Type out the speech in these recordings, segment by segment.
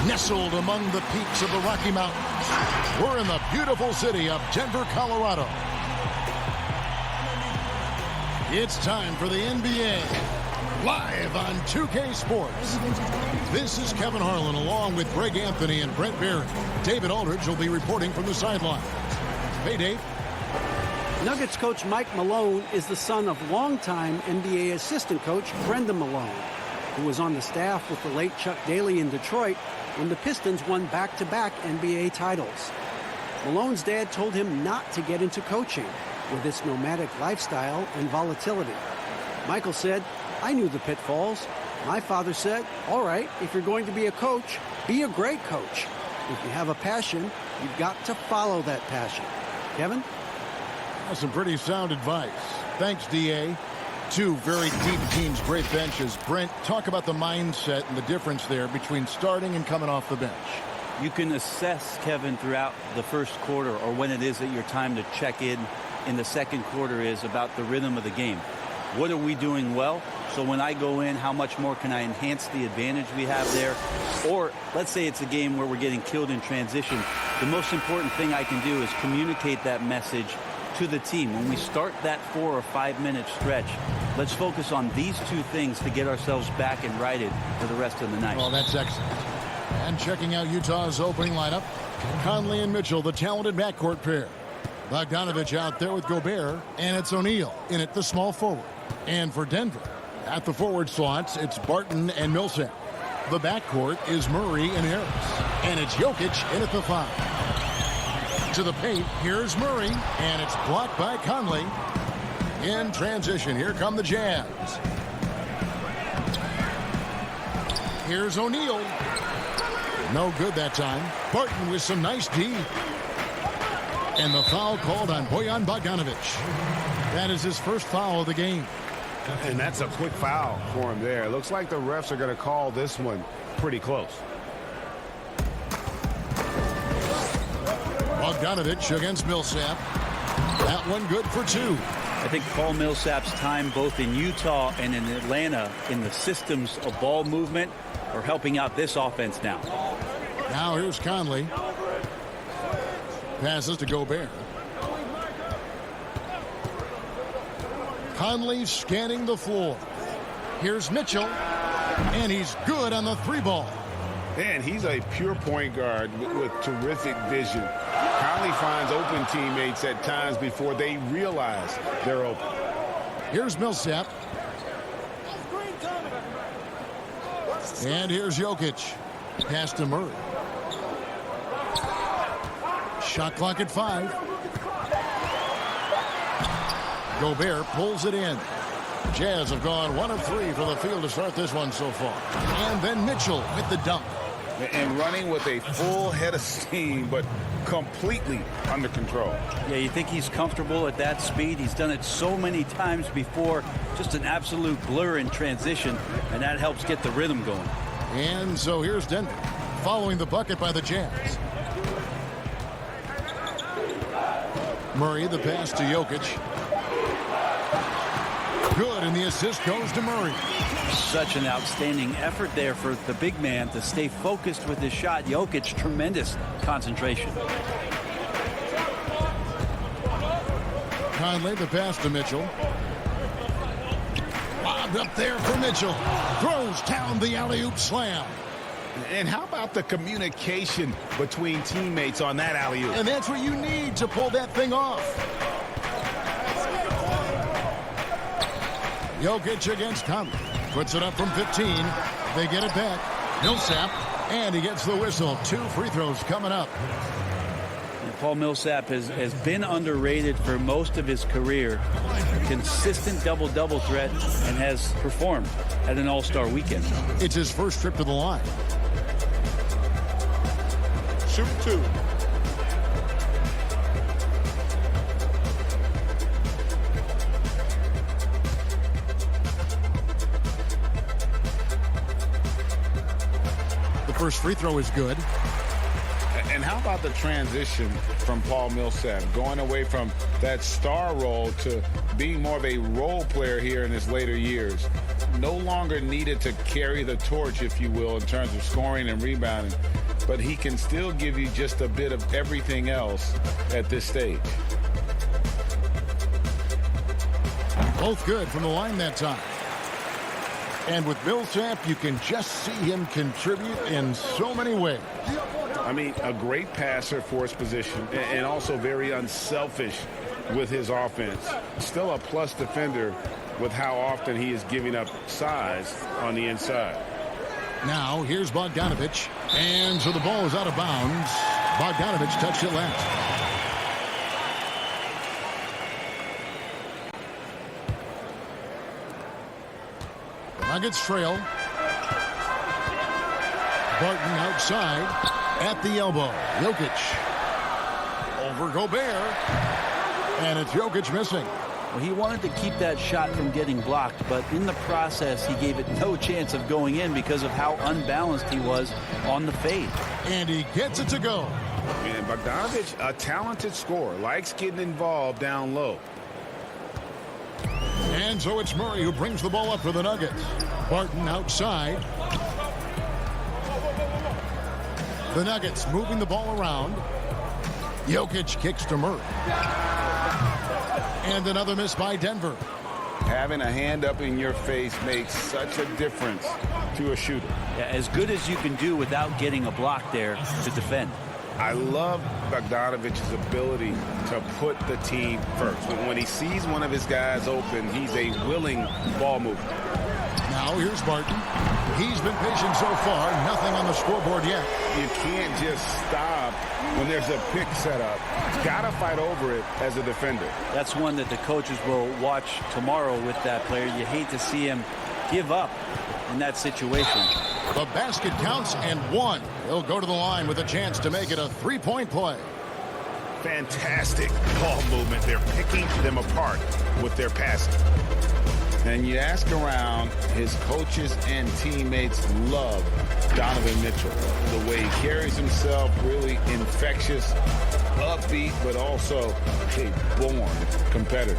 nestled among the peaks of the Rocky Mountains. We're in the beautiful city of Denver, Colorado. It's time for the NBA, live on 2K Sports. This is Kevin Harlan along with Greg Anthony and Brent Barry. David Aldridge will be reporting from the sideline. Hey, Dave. Nuggets coach Mike Malone is the son of longtime NBA assistant coach Brendan Malone, who was on the staff with the late Chuck Daly in Detroit when the Pistons won back-to-back NBA titles. Malone's dad told him not to get into coaching with its nomadic lifestyle and volatility. Michael said, "I knew the pitfalls. My father said, all right, if you're going to be a coach, be a great coach. If you have a passion, you've got to follow that passion." Kevin? That's some pretty sound advice. Thanks, D.A. Two very deep teams, great benches. Brent, talk about the mindset and the difference there between starting and coming off the bench. You can assess, Kevin, throughout the first quarter or when it is that your time to check in the second quarter is about the rhythm of the game. What are we doing well? So when I go in, how much more can I enhance the advantage we have there? Or let's say it's a game where we're getting killed in transition. The most important thing I can do is communicate that message to the team. When we start that 4 or 5 minute stretch, let's focus on these two things to get ourselves back and righted for the rest of the night. Well, that's excellent. And checking out Utah's opening lineup, Conley and Mitchell, the talented backcourt pair. Bogdanovich out there with Gobert, and it's O'Neal in at the small forward. And for Denver, at the forward slots, it's Barton and Millsap. The backcourt is Murray and Harris. And it's Jokic in at the 5. To the paint, here's Murray, and it's blocked by Conley. In transition, here come the Jazz. Here's O'Neal. No good that time. Barton with some nice D. And the foul called on Bojan Bogdanovich. That is his first foul of the game. And that's a quick foul for him there. Looks like the refs are going to call this one pretty close. Bogdanovich against Millsap. That one good for 2. I think Paul Millsap's time both in Utah and in Atlanta in the systems of ball movement are helping out this offense now. Now here's Conley. Passes to Gobert. Conley scanning the floor. Here's Mitchell. And he's good on the 3-ball. And he's a pure point guard with terrific vision. Conley finds open teammates at times before they realize they're open. Here's Millsap. And here's Jokic. Pass to Murray. Shot clock at 5. Gobert pulls it in. Jazz have gone 1 of 3 for the field to start this one so far. And then Mitchell with the dunk. And running with a full head of steam, but completely under control. Yeah, you think he's comfortable at that speed? He's done it so many times before. Just an absolute blur in transition, and that helps get the rhythm going. And so here's Denver, following the bucket by the Jazz. Murray, the pass to Jokic. Good, and the assist goes to Murray. Such an outstanding effort there for the big man to stay focused with his shot. Jokic, tremendous concentration. Conley, the pass to Mitchell. Lobbed up there for Mitchell. Throws down the alley-oop slam. And how about the communication between teammates on that alley-oop? And that's what you need to pull that thing off. Jokic against Conley. Puts it up from 15. They get it back. Millsap. And he gets the whistle. 2 free throws coming up. And Paul Millsap has been underrated for most of his career. Consistent double-double threat and has performed at an all-star weekend. It's his first trip to the line. Shoot 2. First free throw is good. And how about the transition from Paul Millsap, going away from that star role to being more of a role player here in his later years? no longer needed to carry the torch, if you will, in terms of scoring and rebounding, but he can still give you just a bit of everything else at this stage. Both good from the line that time. And with Millsap, you can just see him contribute in so many ways. I mean, a great passer for his position and also very unselfish with his offense. Still a plus defender with how often he is giving up size on the inside. Now, here's Bogdanovich. And so the ball is out of bounds. Bogdanovich touched it last. Nuggets trail. Barton outside at the elbow. Jokic over Gobert. And it's Jokic missing. Well, he wanted to keep that shot from getting blocked, but in the process, he gave it no chance of going in because of how unbalanced he was on the fade. And he gets it to go. And Bogdanovich, a talented scorer, likes getting involved down low. And so it's Murray who brings the ball up for the Nuggets. Barton outside. The Nuggets moving the ball around. Jokic kicks to Murray. And another miss by Denver. Having a hand up in your face makes such a difference to a shooter. Yeah, as good as you can do without getting a block there to defend. I love Bogdanovich's ability to put the team first. When he sees one of his guys open, he's a willing ball mover. Now here's Barton. He's been patient so far. Nothing on the scoreboard yet. You can't just stop when there's a pick set up. Got to fight over it as a defender. That's one that the coaches will watch tomorrow with that player. You hate to see him give up in that situation. The basket counts and one. He'll go to the line with a chance to make it a three-point play. Fantastic ball movement. They're picking them apart with their passing. And you ask around, his coaches and teammates love Donovan Mitchell. The way he carries himself, really infectious, upbeat, but also a born competitor.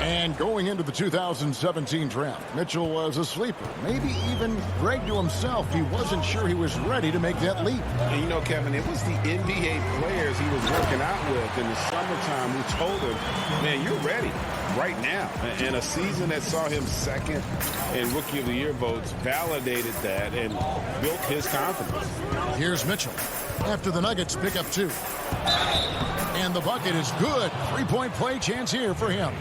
And going into the 2017 draft, Mitchell was a sleeper. Maybe even bragged to himself he wasn't sure he was ready to make that leap. And you know, Kevin, it was the NBA players he was working out with in the summertime who told him, man, you're ready right now. And a season that saw him second in Rookie of the Year votes validated that and built his confidence. Here's Mitchell after the Nuggets pick up two. And the bucket is good. Three-point play chance here for him.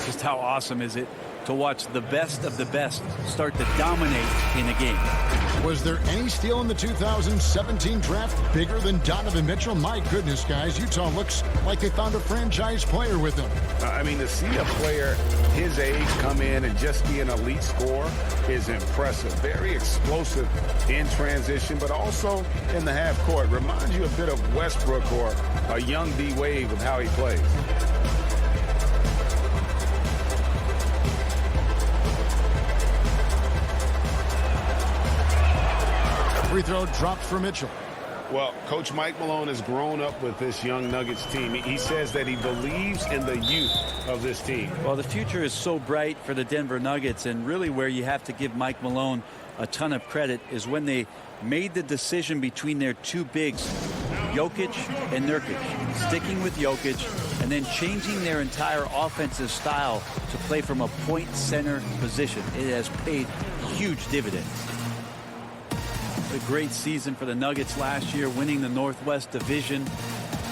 Just how awesome is it to watch the best of the best start to dominate in a game. Was there any steal in the 2017 draft bigger than Donovan Mitchell? My goodness, guys, Utah looks like they found a franchise player with him. I mean, to see a player his age come in and just be an elite scorer is impressive. Very explosive in transition, but also in the half court. Reminds you a bit of Westbrook or a young D-Wade with how he plays. Free throw dropped for Mitchell. Well, Coach Mike Malone has grown up with this young Nuggets team. He says that he believes in the youth of this team. Well, the future is so bright for the Denver Nuggets, and really where you have to give Mike Malone a ton of credit is when they made the decision between their two bigs, Jokic and Nurkic, sticking with Jokic and then changing their entire offensive style to play from a point center position. It has paid huge dividends. A great season for the Nuggets last year, winning the Northwest Division.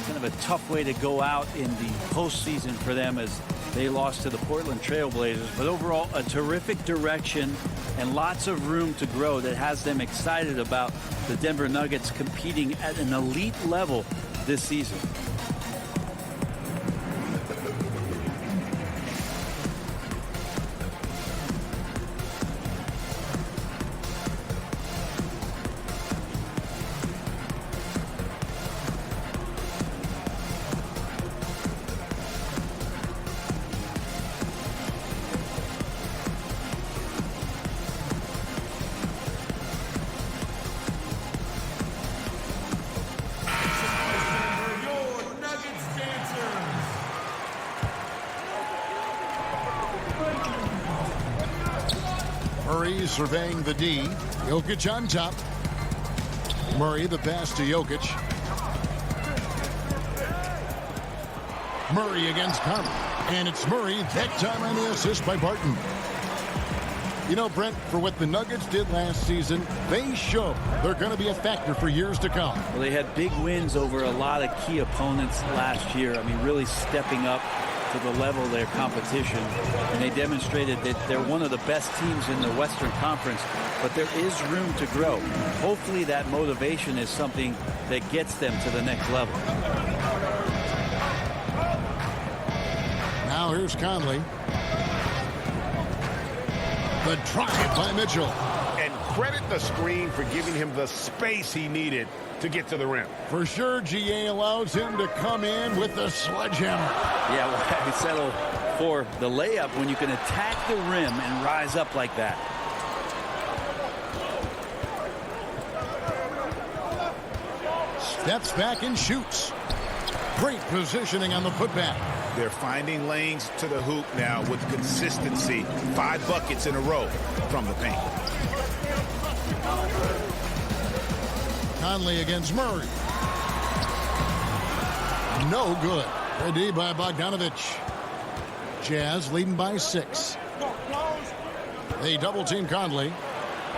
Kind of a tough way to go out in the postseason for them as they lost to the Portland Trail Blazers. But overall, a terrific direction and lots of room to grow that has them excited about the Denver Nuggets competing at an elite level this season. Murray surveying the D. Jokic on top. Murray the pass to Jokic. Murray against Conley. And it's Murray that time on the assist by Barton. You know, Brent, for what the Nuggets did last season, they show they're going to be a factor for years to come. Well, they had big wins over a lot of key opponents last year. I mean, really stepping up to the level of their competition. And they demonstrated that they're one of the best teams in the Western Conference, but there is room to grow. Hopefully that motivation is something that gets them to the next level. Now here's Conley. The drive by Mitchell. And credit the screen for giving him the space he needed to get to the rim. For sure, GA allows him to come in with the sledgehammer. Yeah, well, we settle for the layup when you can attack the rim and rise up like that. Steps back and shoots. Great positioning on the putback. They're finding lanes to the hoop now with consistency. 5 buckets in a row from the paint. Conley against Murray. No good. Ready by Bogdanovich. Jazz leading by 6. They double team Conley.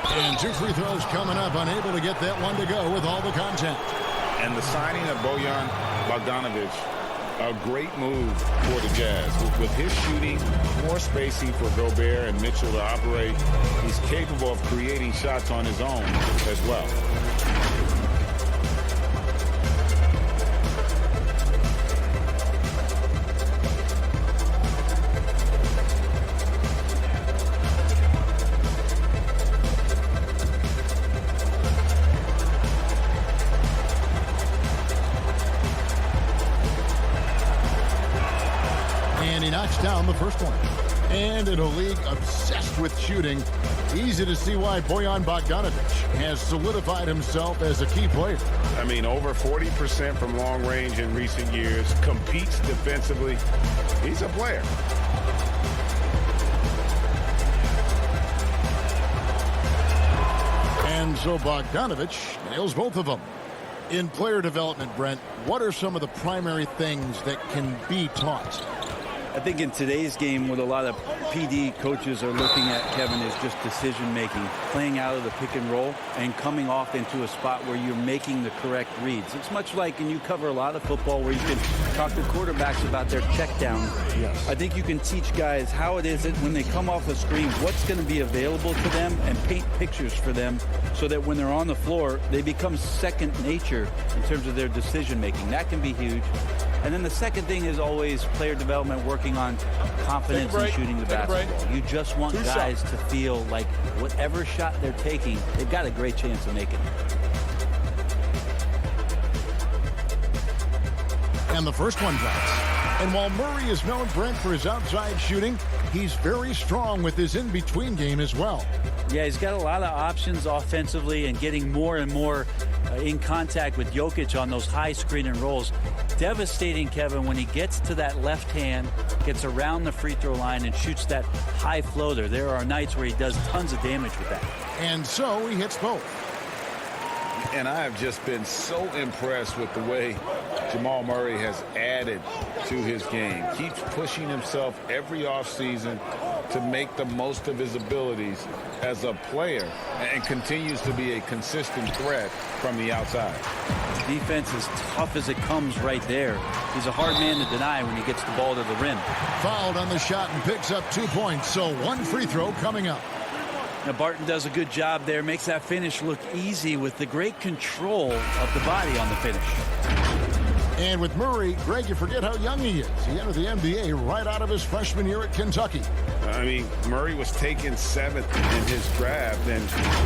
And 2 free throws coming up. Unable to get that one to go with all the contact. And the signing of Bojan Bogdanovich, a great move for the Jazz. With his shooting, more spacing for Gobert and Mitchell to operate, he's capable of creating shots on his own as well. Down the first one. And in a league obsessed with shooting, easy to see why Bojan Bogdanovich has solidified himself as a key player. I mean, over 40% from long range in recent years, competes defensively. He's a player. And so Bogdanovich nails both of them. In player development, Brent, what are some of the primary things that can be taught? I think in today's game, what a lot of PD coaches are looking at, Kevin, is just decision-making, playing out of the pick and roll and coming off into a spot where you're making the correct reads. It's much like, and you cover a lot of football, where you can talk to quarterbacks about their check down. Yes. I think you can teach guys how it is that when they come off the screen, what's going to be available to them, and paint pictures for them so that when they're on the floor, they become second nature in terms of their decision-making. That can be huge. And then the second thing is always player development, working on confidence in shooting the basketball. You just want guys to feel like whatever shot they're taking, they've got a great chance of making it. And the first one drops. And while Murray is known, Brent, for his outside shooting, he's very strong with his in-between game as well. Yeah, he's got a lot of options offensively and getting more and more in contact with Jokic on those high screen and rolls. Devastating, Kevin, when he gets to that left hand, gets around the free throw line and shoots that high floater. There are nights where he does tons of damage with that. And so he hits both. And I have just been so impressed with the way Jamal Murray has added to his game. Keeps pushing himself every offseason to make the most of his abilities as a player and continues to be a consistent threat from the outside. Defense is tough as it comes right there. He's a hard man to deny when he gets the ball to the rim. Fouled on the shot and picks up 2 points, so 1 free throw coming up. Now Barton does a good job there, makes that finish look easy with the great control of the body on the finish. And with Murray, Greg, you forget how young he is. He entered the NBA right out of his freshman year at Kentucky. I mean, Murray was taken 7th in his draft and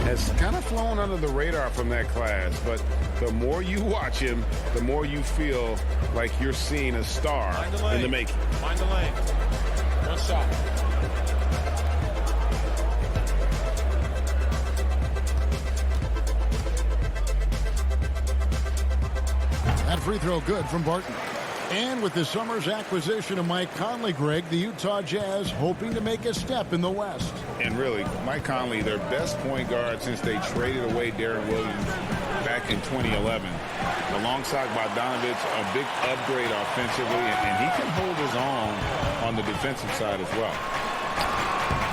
has kind of flown under the radar from that class. But the more you watch him, the more you feel like you're seeing a star in the making. Find the lane. One shot. That free throw good from Barton. And with the summer's acquisition of Mike Conley, Greg, the Utah Jazz hoping to make a step in the West. And really, Mike Conley, their best point guard since they traded away Darren Williams back in 2011. Alongside Bogdanovich, a big upgrade offensively, and he can hold his own on the defensive side as well.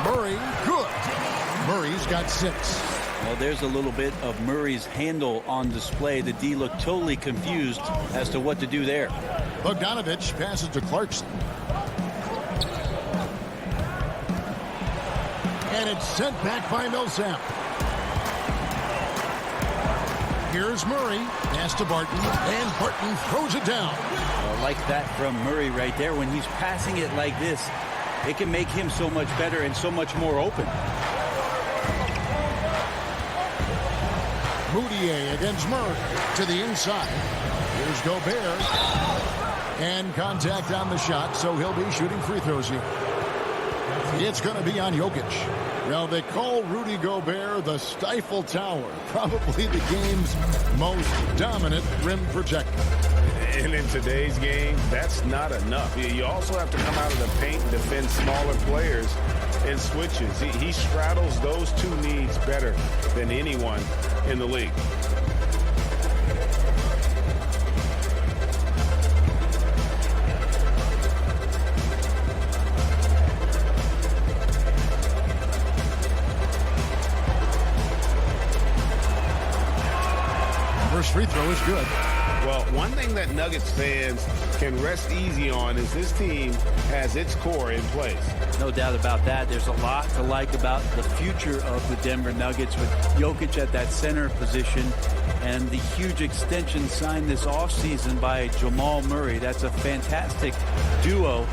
Murray, good. Murray's got 6. Well, there's a little bit of Murray's handle on display. The D looked totally confused as to what to do there. Bogdanovich passes to Clarkson. And it's sent back by Millsap. Here's Murray. Pass to Barton. And Barton throws it down. I like that from Murray right there. When he's passing it like this, it can make him so much better and so much more open. Moutier against Murray to the inside. Here's Gobert. And contact on the shot, so he'll be shooting free throws here. It's going to be on Jokic. Now, they call Rudy Gobert the Stifle Tower, probably the game's most dominant rim protector. And in today's game, that's not enough. You also have to come out of the paint and defend smaller players and switches. He straddles those two needs better than anyone in the league. First free throw is good. Well, one thing that Nuggets fans can rest easy on is this team has its core in place. No doubt about that. There's a lot to like about the future of the Denver Nuggets with Jokic at that center position and the huge extension signed this offseason by Jamal Murray. That's a fantastic duo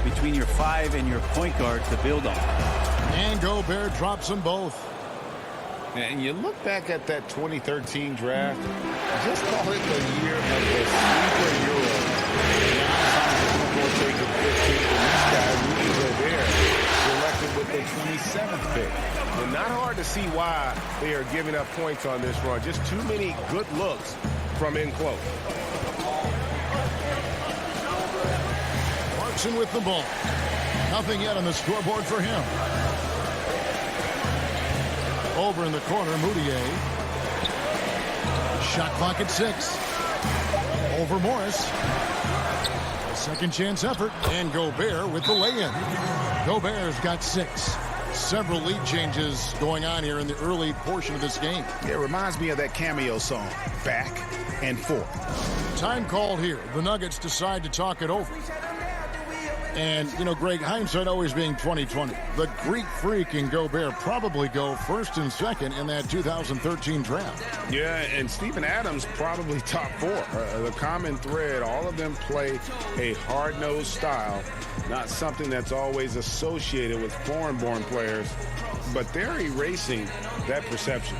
between your 5 and your point guard to build on. And Gobert drops them both. And you look back at that 2013 draft, just call it the year of the sleeper Euro. This guy, Rudy Gobert, selected with the 27th pick. And not hard to see why they are giving up points on this run. Just too many good looks from in close. Clarkson with the ball. Nothing yet on the scoreboard for him. Over in the corner, Moutier. Shot clock at 6. Over Morris. A second chance effort. And Gobert with the lay-in. Gobert's got 6. Several lead changes going on here in the early portion of this game. It reminds me of that cameo song, Back and Forth. Time called here. The Nuggets decide to talk it over. And, you know, Greg, hindsight always being 20/20. The Greek Freak and Gobert probably go first and second in that 2013 draft. Yeah, and Steven Adams probably top 4. The common thread, all of them play a hard-nosed style, not something that's always associated with foreign-born players, but they're erasing that perception.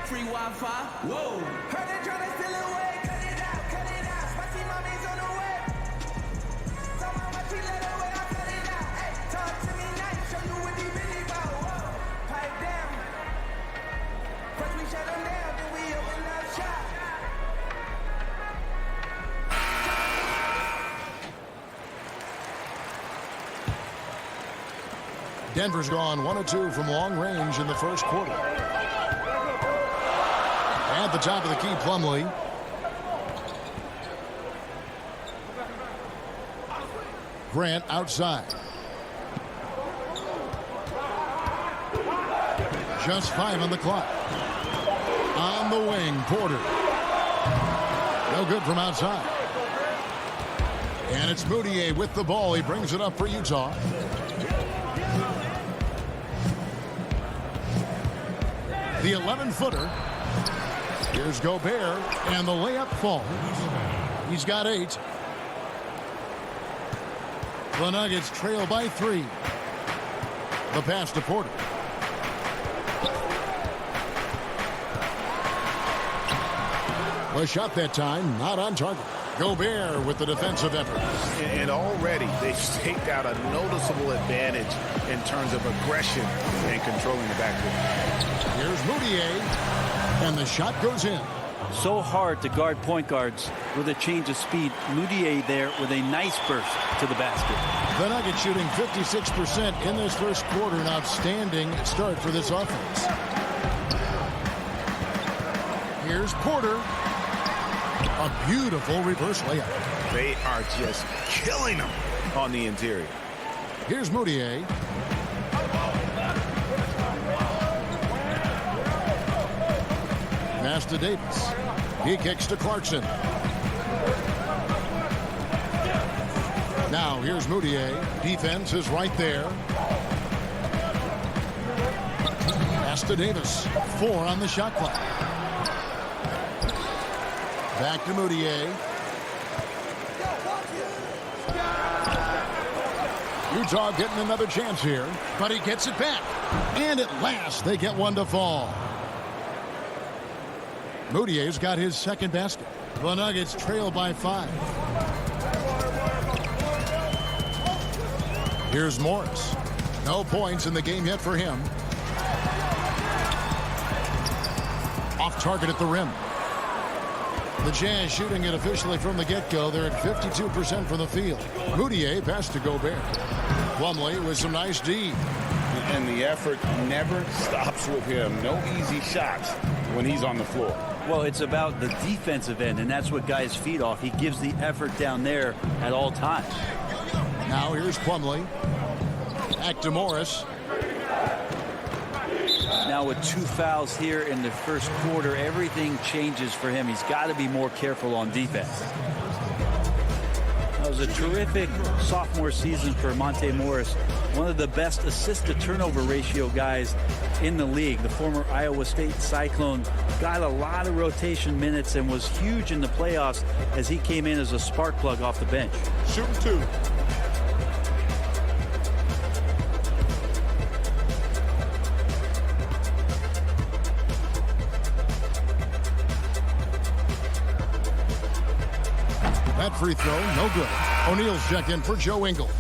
Free Wi-Fi. Whoa. Heard they tryna steal it away. Cut it out. Spicy mommy's on the way. Tell my wife she let her way. I cut it out. Hey, talk to me nice. Show you what they really about. Whoa. Pipe down. First we shut them down, then we open up shop. Denver's gone 1 of 2 from long range in the first quarter. At the top of the key, Plumlee. Grant outside. Just 5 on the clock. On the wing, Porter. No good from outside. And it's Moutier with the ball. He brings it up for Utah. The 11-footer. Here's Gobert, and the layup falls. He's got 8. The Nuggets trail by 3. The pass to Porter. The shot that time, not on target. Gobert with the defensive effort. And already they've staked out a noticeable advantage in terms of aggression and controlling the backcourt. Here's Moutier, and the shot goes in. So hard to guard point guards with a change of speed. Moutier there with a nice burst to the basket. The Nuggets shooting 56% in this first quarter. An outstanding start for this offense. Here's Porter. A beautiful reverse layup. They are just killing them on the interior. Here's Moutier. Pass to Davis. He kicks to Clarkson. Now here's Moutier. Defense is right there. Pass to Davis. 4 on the shot clock. Back to Moutier. Utah getting another chance here, but he gets it back. And at last, they get one to fall. Moutier's got his second basket. The Nuggets trail by 5. Here's Morris. No points in the game yet for him. Off target at the rim. The Jazz shooting it officially from the get-go. They're at 52% from the field. Moutier passed to Gobert. Plumlee with some nice D. And the effort never stops with him. No easy shots when he's on the floor. Well, it's about the defensive end, and that's what guys feed off. He gives the effort down there at all times. Now here's Plumlee. Back to Morris. Now with 2 fouls here in the first quarter, everything changes for him. He's got to be more careful on defense. That was a terrific sophomore season for Monte Morris. One of the best assist-to-turnover ratio guys in the league. The former Iowa State Cyclone got a lot of rotation minutes and was huge in the playoffs as he came in as a spark plug off the bench. Shooting 2. That free throw, no good. O'Neal's checked in for Joe Ingles.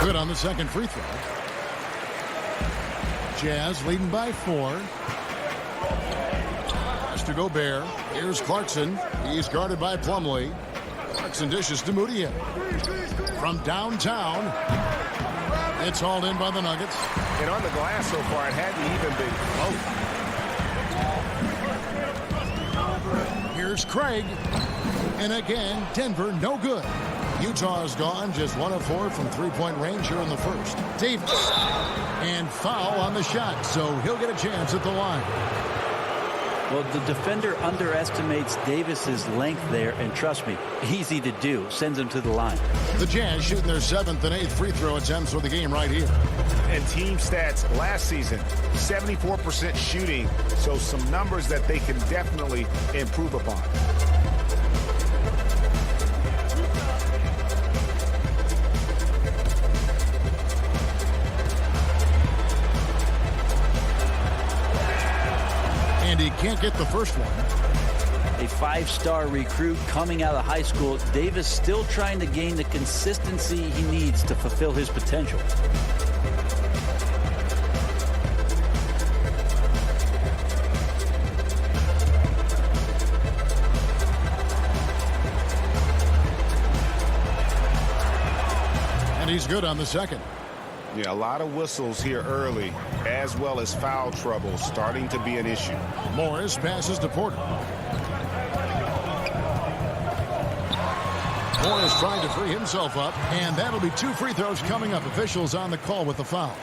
Good on the second free throw. Jazz leading by 4. To Gobert. Here's Clarkson. He's guarded by Plumlee. Clarkson dishes to Moutier. From downtown. It's hauled in by the Nuggets. And on the glass so far, it hadn't even been close. Here's Craig. And again, Denver no good. Utah is gone. Just 1 of 4 from three-point range here in the first. Davis. And foul on the shot. So he'll get a chance at the line. Well, the defender underestimates Davis's length there, and trust me, easy to do. Sends him to the line. The Jazz shooting their 7th and 8th free throw attempts for the game right here. And team stats last season, 74% shooting, so some numbers that they can definitely improve upon. And he can't get the first one. A 5-star recruit coming out of high school, Davis still trying to gain the consistency he needs to fulfill his potential. And he's good on the second. Yeah, a lot of whistles here early, as well as foul trouble starting to be an issue. Morris passes to Porter. Morris trying to free himself up, and that'll be 2 free throws coming up. Officials on the call with the foul.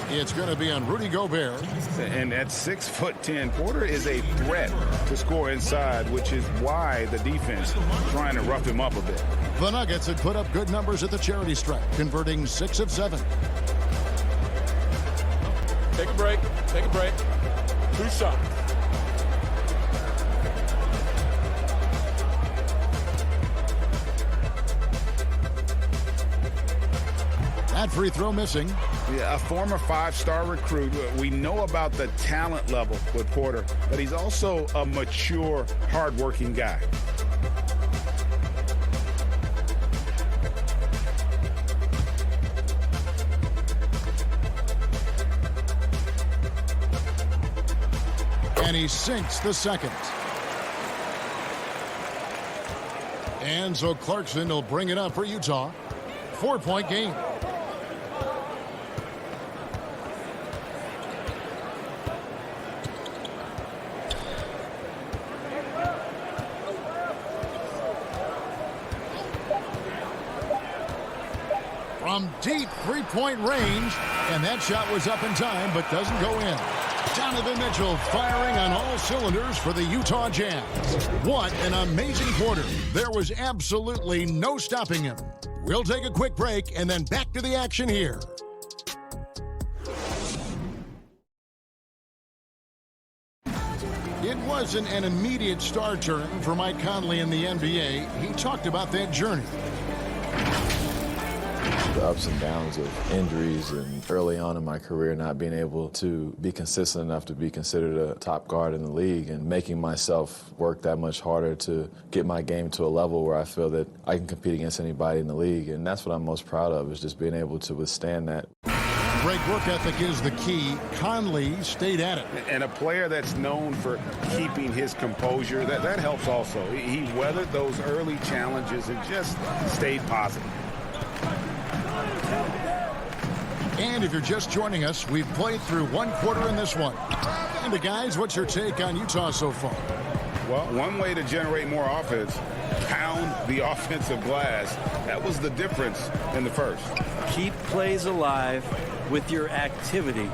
It's going to be on Rudy Gobert. And at 6'10", Porter is a threat to score inside, which is why the defense trying to rough him up a bit. The Nuggets had put up good numbers at the charity stripe, converting 6 of 7. Take a break. Take a break. 2 shots. That free throw missing. Yeah, a former 5-star recruit. We know about the talent level with Porter, but he's also a mature, hardworking guy. And he sinks the second. And so Clarkson will bring it up for Utah. 4-point game. From deep three-point range, and that shot was up in time but doesn't go in. Donovan Mitchell firing on all cylinders for the Utah Jazz. What an amazing quarter. There was absolutely no stopping him. We'll take a quick break and then back to the action here. It wasn't an immediate star turn for Mike Conley in the NBA. He talked about that journey. The ups and downs of injuries and early on in my career not being able to be consistent enough to be considered a top guard in the league and making myself work that much harder to get my game to a level where I feel that I can compete against anybody in the league. And that's what I'm most proud of, is just being able to withstand that. Great work ethic is the key. Conley stayed at it. And a player that's known for keeping his composure, that helps also. He weathered those early challenges and just stayed positive. And if you're just joining us, we've played through one quarter in this one. And guys, what's your take on Utah so far? Well, one way to generate more offense, pound the offensive glass. That was the difference in the first. Keep plays alive with your activity.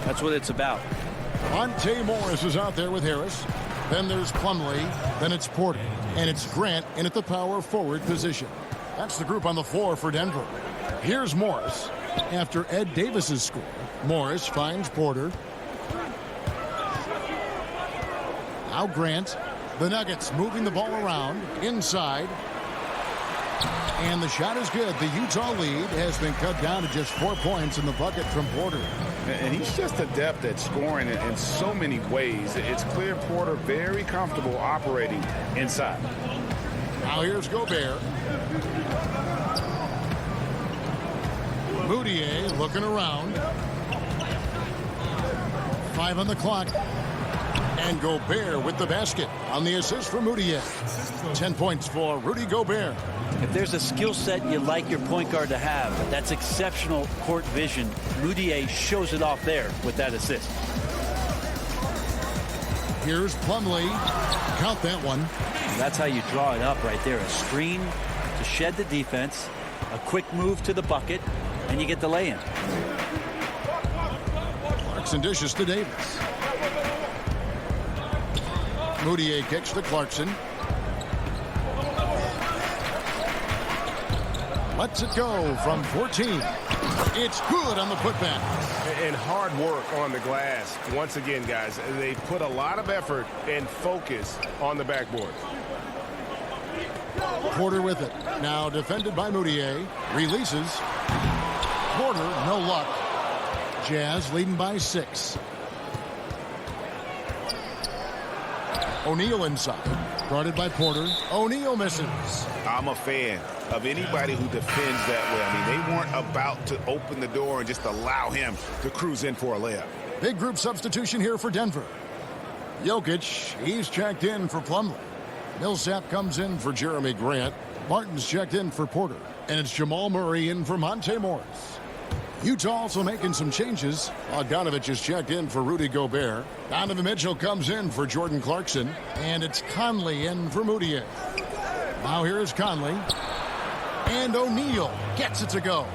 That's what it's about. Monte Morris is out there with Harris. Then there's Plumlee. Then it's Porter. And it's Grant in at the power forward position. That's the group on the floor for Denver. Here's Morris. After Ed Davis's score, Morris finds Porter. Now Grant. The Nuggets moving the ball around inside. And the shot is good. The Utah lead has been cut down to just 4 points in the bucket from Porter. And he's just adept at scoring in so many ways. It's clear Porter very comfortable operating inside. Now here's Gobert. Moutier looking around. 5 on the clock. And Gobert with the basket on the assist for Moutier. 10 points for Rudy Gobert. If there's a skill set you like your point guard to have, that's exceptional court vision. Moutier shows it off there with that assist. Here's Plumlee. Count that one. That's how you draw it up right there. A screen to shed the defense, a quick move to the bucket, and you get the lay-in. Clarkson dishes to Davis. Moutier kicks to Clarkson. Lets it go from 14. It's good on the putback. And hard work on the glass. Once again, guys, they put a lot of effort and focus on the backboard. Porter with it. Now defended by Moutier. Releases. Porter, no luck. Jazz leading by 6. O'Neal inside. Guarded by Porter. O'Neal misses. I'm a fan of anybody who defends that way. I mean, they weren't about to open the door and just allow him to cruise in for a layup. Big group substitution here for Denver. Jokic, he's checked in for Plumlee. Millsap comes in for Jeremy Grant. Martin's checked in for Porter. And it's Jamal Murray in for Monte Morris. Utah also making some changes. Bogdanovich is checked in for Rudy Gobert. Donovan Mitchell comes in for Jordan Clarkson. And it's Conley in for Moutier. Now here's Conley. And O'Neal gets it to go.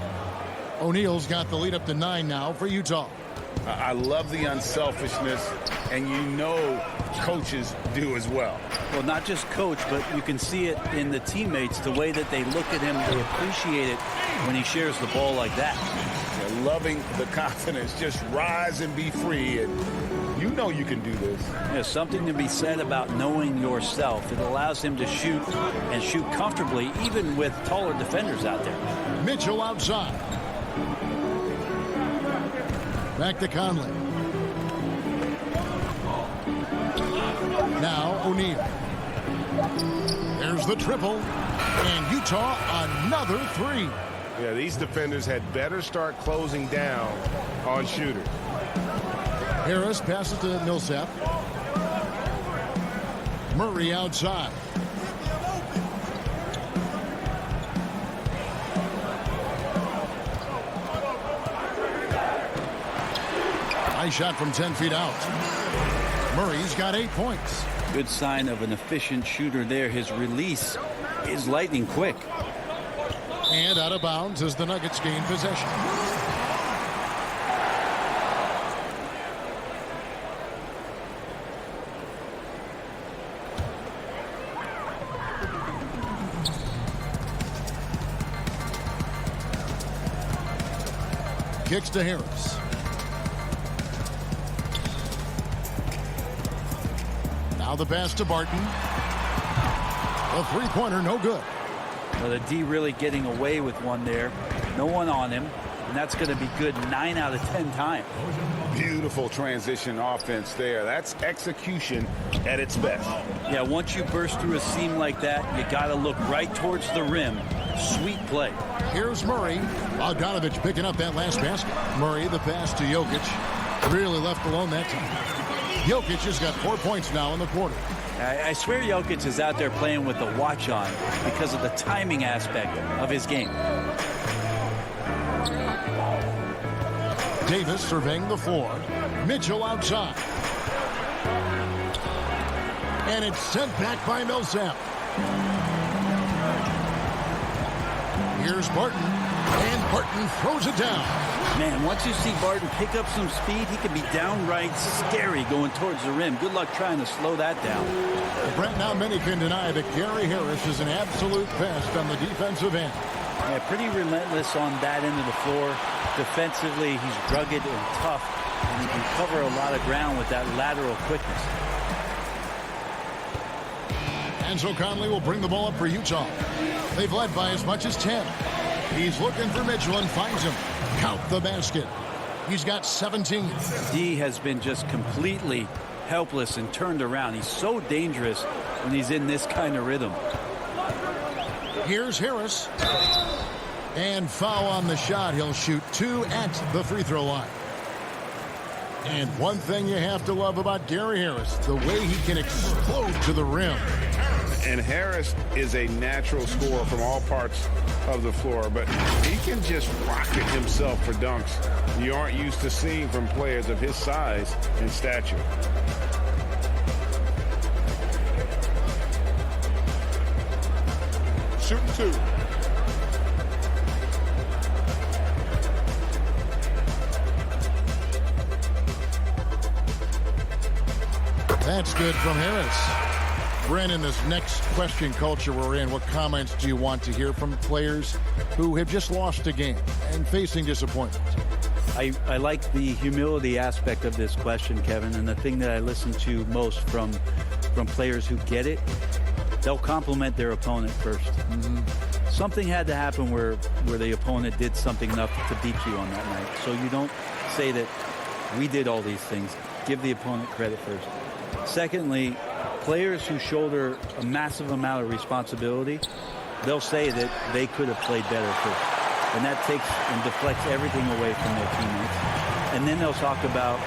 O'Neal's got the lead up to 9 now for Utah. I love the unselfishness, and you know coaches do as well. Well, not just coach, but you can see it in the teammates, the way that they look at him. They appreciate it when he shares the ball like that. They're loving the confidence. Just rise and be free, and you know you can do this. There's something to be said about knowing yourself. It allows him to shoot and shoot comfortably, even with taller defenders out there. Mitchell outside. Back to Conley. Now O'Neal. There's the triple. And Utah another three. Yeah, these defenders had better start closing down on shooters. Harris passes to Millsap. Murray outside. Nice shot from 10 feet out. Murray's got 8 points. Good sign of an efficient shooter there. His release is lightning quick. And out of bounds as the Nuggets gain possession. Kicks to Harris. Now the pass to Barton. A three-pointer, no good. Well, the D really getting away with one there. No one on him. And that's going to be good 9 out of 10 times. Beautiful transition offense there. That's execution at its best. Yeah, once you burst through a seam like that, you got to look right towards the rim. Sweet play. Here's Murray. Bogdanovich picking up that last basket. Murray, the pass to Jokic. Really left alone that time. Jokic has got 4 points now in the quarter. I swear Jokic is out there playing with the watch on because of the timing aspect of his game. Davis surveying the floor. Mitchell outside. And it's sent back by Millsap. Here's Barton. And Barton throws it down. Man, once you see Barton pick up some speed, he can be downright scary going towards the rim. Good luck trying to slow that down. Brent, now many can deny that Gary Harris is an absolute pest on the defensive end. Yeah, pretty relentless on that end of the floor. Defensively, he's rugged and tough, and he can cover a lot of ground with that lateral quickness. And so Conley will bring the ball up for Utah. They've led by as much as 10. He's looking for Mitchell and finds him. Count the basket. He's got 17. D has been just completely helpless and turned around. He's so dangerous when he's in this kind of rhythm. Here's Harris. And foul on the shot. He'll shoot 2 at the free throw line. And one thing you have to love about Gary Harris, the way he can explode to the rim. And Harris is a natural scorer from all parts of the floor, but he can just rocket himself for dunks you aren't used to seeing from players of his size and stature. Shooting 2. That's good from Harris. Brandon, this next question culture we're in, what comments do you want to hear from players who have just lost a game and facing disappointment? I like the humility aspect of this question, Kevin, and the thing that I listen to most from players who get it, they'll compliment their opponent first. Something had to happen where the opponent did something enough to beat you on that night. So you don't say that we did all these things. Give the opponent credit first. Secondly, players who shoulder a massive amount of responsibility, they'll say that they could have played better first. And that takes and deflects everything away from their teammates. And then they'll talk about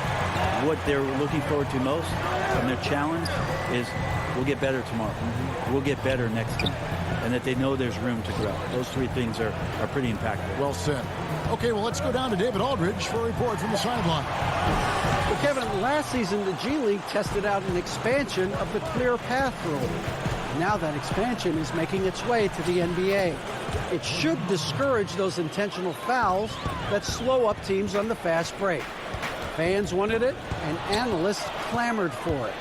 what they're looking forward to most, and their challenge is we'll get better tomorrow. We'll get better next game. And that they know there's room to grow. Those 3 things are pretty impactful. Well said. Okay, well, let's go down to David Aldridge for a report from the sideline. Well, Kevin, last season the G League tested out an expansion of the clear path rule. Now that expansion is making its way to the NBA. It should discourage those intentional fouls that slow up teams on the fast break. Fans wanted it, and analysts clamored for it.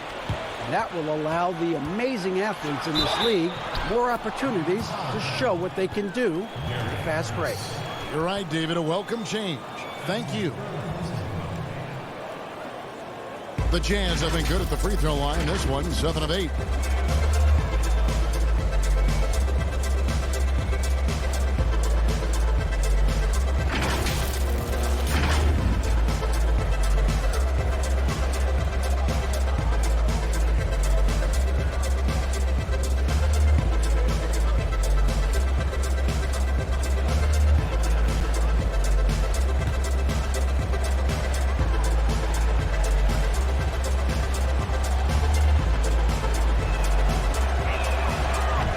And that will allow the amazing athletes in this league more opportunities to show what they can do in the fast break. You're right, David. A welcome change. Thank you. The Jazz have been good at the free throw line. This one, 7 of 8.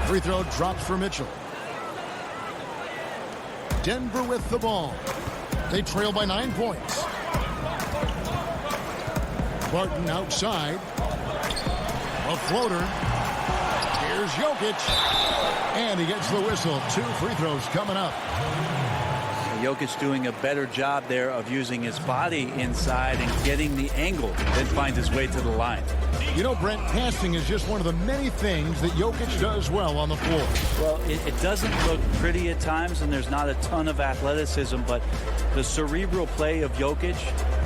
Free throw drops for Mitchell. Denver with the ball. They trail by 9 points. Barton outside. A floater. Here's Jokic. And he gets the whistle. 2 free throws coming up. Jokic doing a better job there of using his body inside and getting the angle, then finds his way to the line. You know, Brent, passing is just one of the many things that Jokic does well on the floor. Well, it doesn't look pretty at times, and there's not a ton of athleticism, but the cerebral play of Jokic,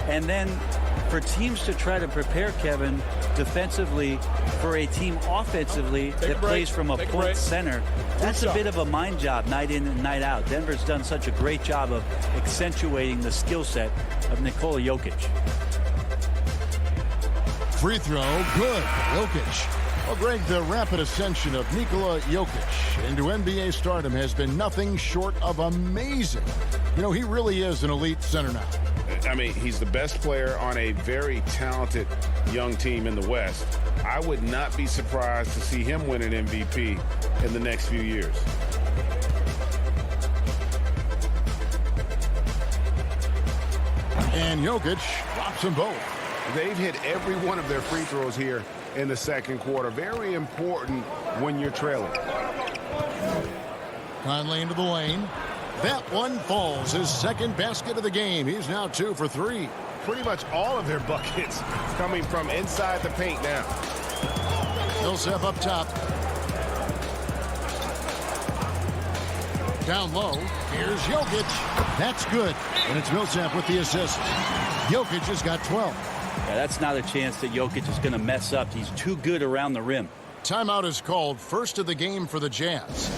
and then for teams to try to prepare Kevin defensively for a team offensively that plays from a point center, that's a bit of a mind job night in and night out. Denver's done such a great job of accentuating the skill set of Nikola Jokic. Free throw, good. Jokic. Well, Greg, the rapid ascension of Nikola Jokic into NBA stardom has been nothing short of amazing. You know, he really is an elite center now. I mean, he's the best player on a very talented young team in the West. I would not be surprised to see him win an MVP in the next few years. And Jokic drops them both. They've hit every one of their free throws here in the second quarter. Very important when you're trailing. Conley into the lane. That one falls. His second basket of the game. He's now 2 for 3. Pretty much all of their buckets coming from inside the paint now. Millsap up top. Down low. Here's Jokic. That's good. And it's Millsap with the assist. Jokic has got 12. Yeah, that's not a chance that Jokic is going to mess up. He's too good around the rim. Timeout is called. First of the game for the Jazz.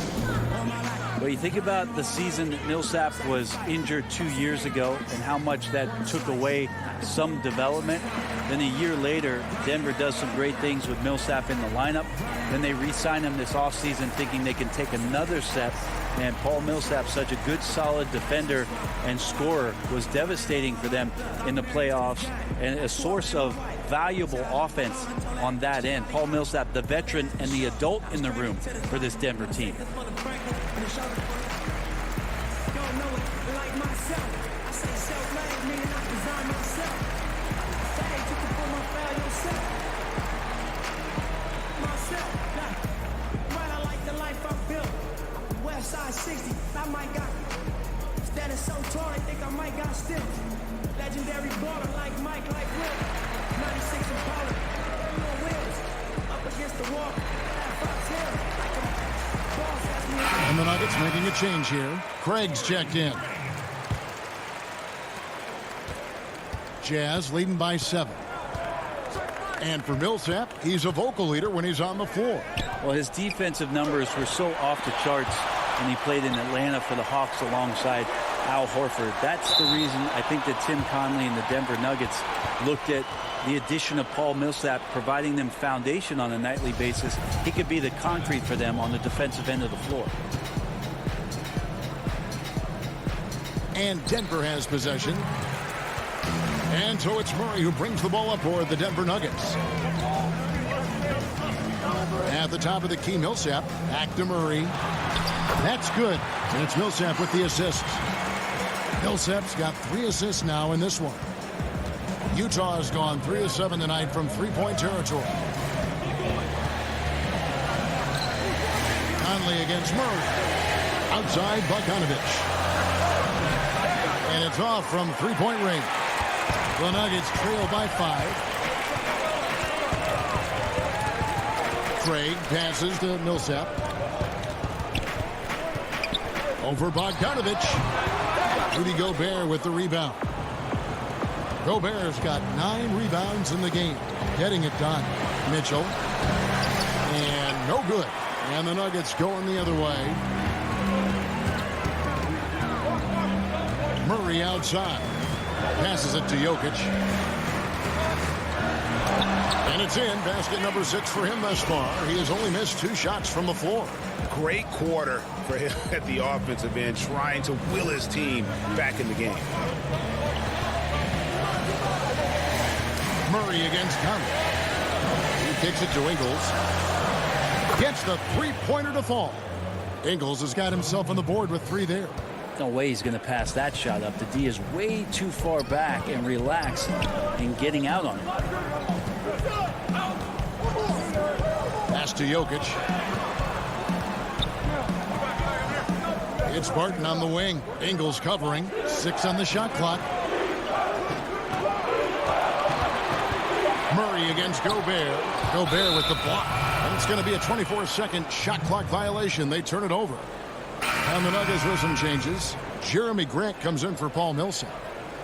Well, you think about the season that Millsap was injured 2 years ago and how much that took away some development. Then a year later, Denver does some great things with Millsap in the lineup. Then they re-sign him this offseason thinking they can take another step. And Paul Millsap, such a good, solid defender and scorer, was devastating for them in the playoffs and a source of valuable offense on that end. Paul Millsap, the veteran and the adult in the room for this Denver team. Side 60, I might got status so tall, I think I might got still. Legendary baller like Mike, like Will. 96 Impala, no wheels. Up against the wall, Fox Hill. And the Nuggets making a change here. Craig's checked in. Jazz leading by 7. And for Millsap, he's a vocal leader when he's on the floor. Well, his defensive numbers were so off the charts when he played in Atlanta for the Hawks alongside Al Horford. That's the reason I think that Tim Conley and the Denver Nuggets looked at the addition of Paul Millsap, providing them foundation on a nightly basis. He could be the concrete for them on the defensive end of the floor. And Denver has possession. And so it's Murray who brings the ball up for the Denver Nuggets. At the top of the key, Millsap. Back to Murray. That's good. And it's Millsap with the assist. Millsap's got 3 assists now in this one. Utah has gone 3 of 7 tonight from three-point territory. Conley against Murray. Outside, Bogdanovich. And it's off from three-point range. The Nuggets trail by 5. Craig passes to Millsap. Over Bogdanovich. Rudy Gobert with the rebound. Gobert's got 9 rebounds in the game. Getting it done. Mitchell. And no good. And the Nuggets going the other way. Murray outside. Passes it to Jokic. And it's in. Basket number 6 for him thus far. He has only missed 2 shots from the floor. Great quarter for him at the offensive end, trying to will his team back in the game. Murray against Conley. He kicks it to Ingles. Gets the three-pointer to fall. Ingles has got himself on the board with 3 there. No way he's going to pass that shot up. The D is way too far back and relaxed in getting out on it. Pass to Jokic. It's Barton on the wing. Ingles covering. 6 on the shot clock. Murray against Gobert. Gobert with the block. And it's going to be a 24-second shot clock violation. They turn it over. And the Nuggets with some changes. Jeremy Grant comes in for Paul Millsap.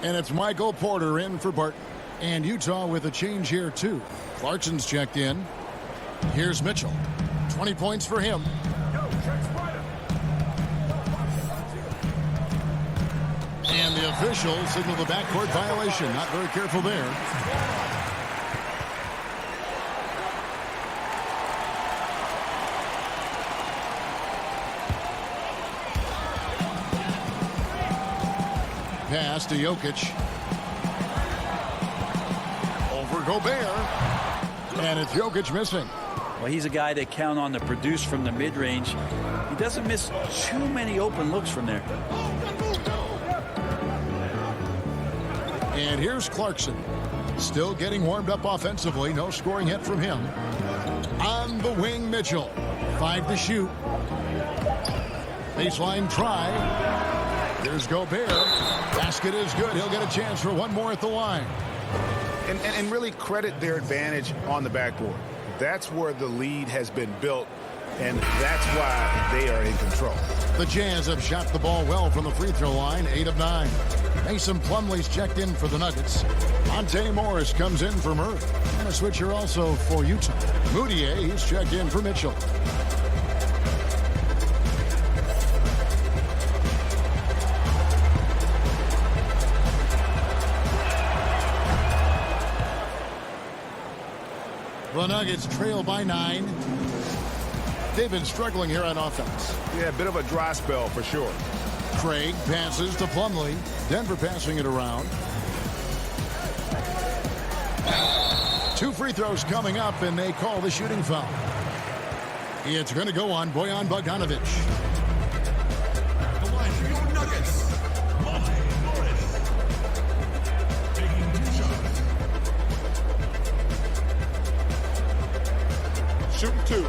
And it's Michael Porter in for Barton. And Utah with a change here, too. Clarkson's checked in. Here's Mitchell. 20 points for him. And the officials signal the backcourt violation. Not very careful there. Pass to Jokic. Over Gobert. And it's Jokic missing. Well, he's a guy that count on to produce from the mid-range. He doesn't miss too many open looks from there. And here's Clarkson. Still getting warmed up offensively. No scoring hit from him. On the wing, Mitchell. 5 to shoot. Baseline try. Here's Gobert. Basket is good. He'll get a chance for one more at the line. And really credit their advantage on the backboard. That's where the lead has been built, and that's why they are in control. The Jazz have shot the ball well from the free throw line, 8 of 9. Mason Plumlee's checked in for the Nuggets. Monte Morris comes in for Murray. And a switcher also for Utah. Moutier, he's checked in for Mitchell. The Nuggets trail by 9. They've been struggling here on offense. Yeah, a bit of a dry spell for sure. Craig passes to Plumlee. Denver passing it around. 2 free throws coming up, and they call the shooting foul. It's going to go on Bojan Bogdanovic. The line for your Nuggets, Monte Morris. Taking 2 shots. Shooting 2.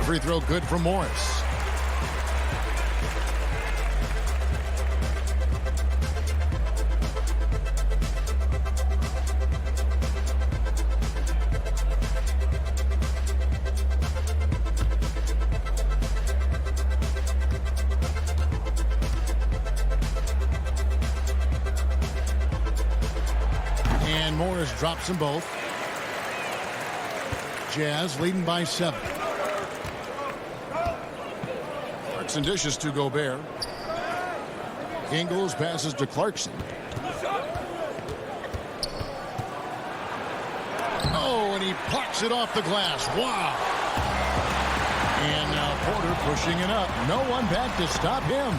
Free throw good from Morris. And Morris drops them both. Jazz leading by 7. Clarkson dishes to Gobert. Ingles passes to Clarkson. Oh, and he plucks it off the glass. Wow. And now Porter pushing it up. No one back to stop him.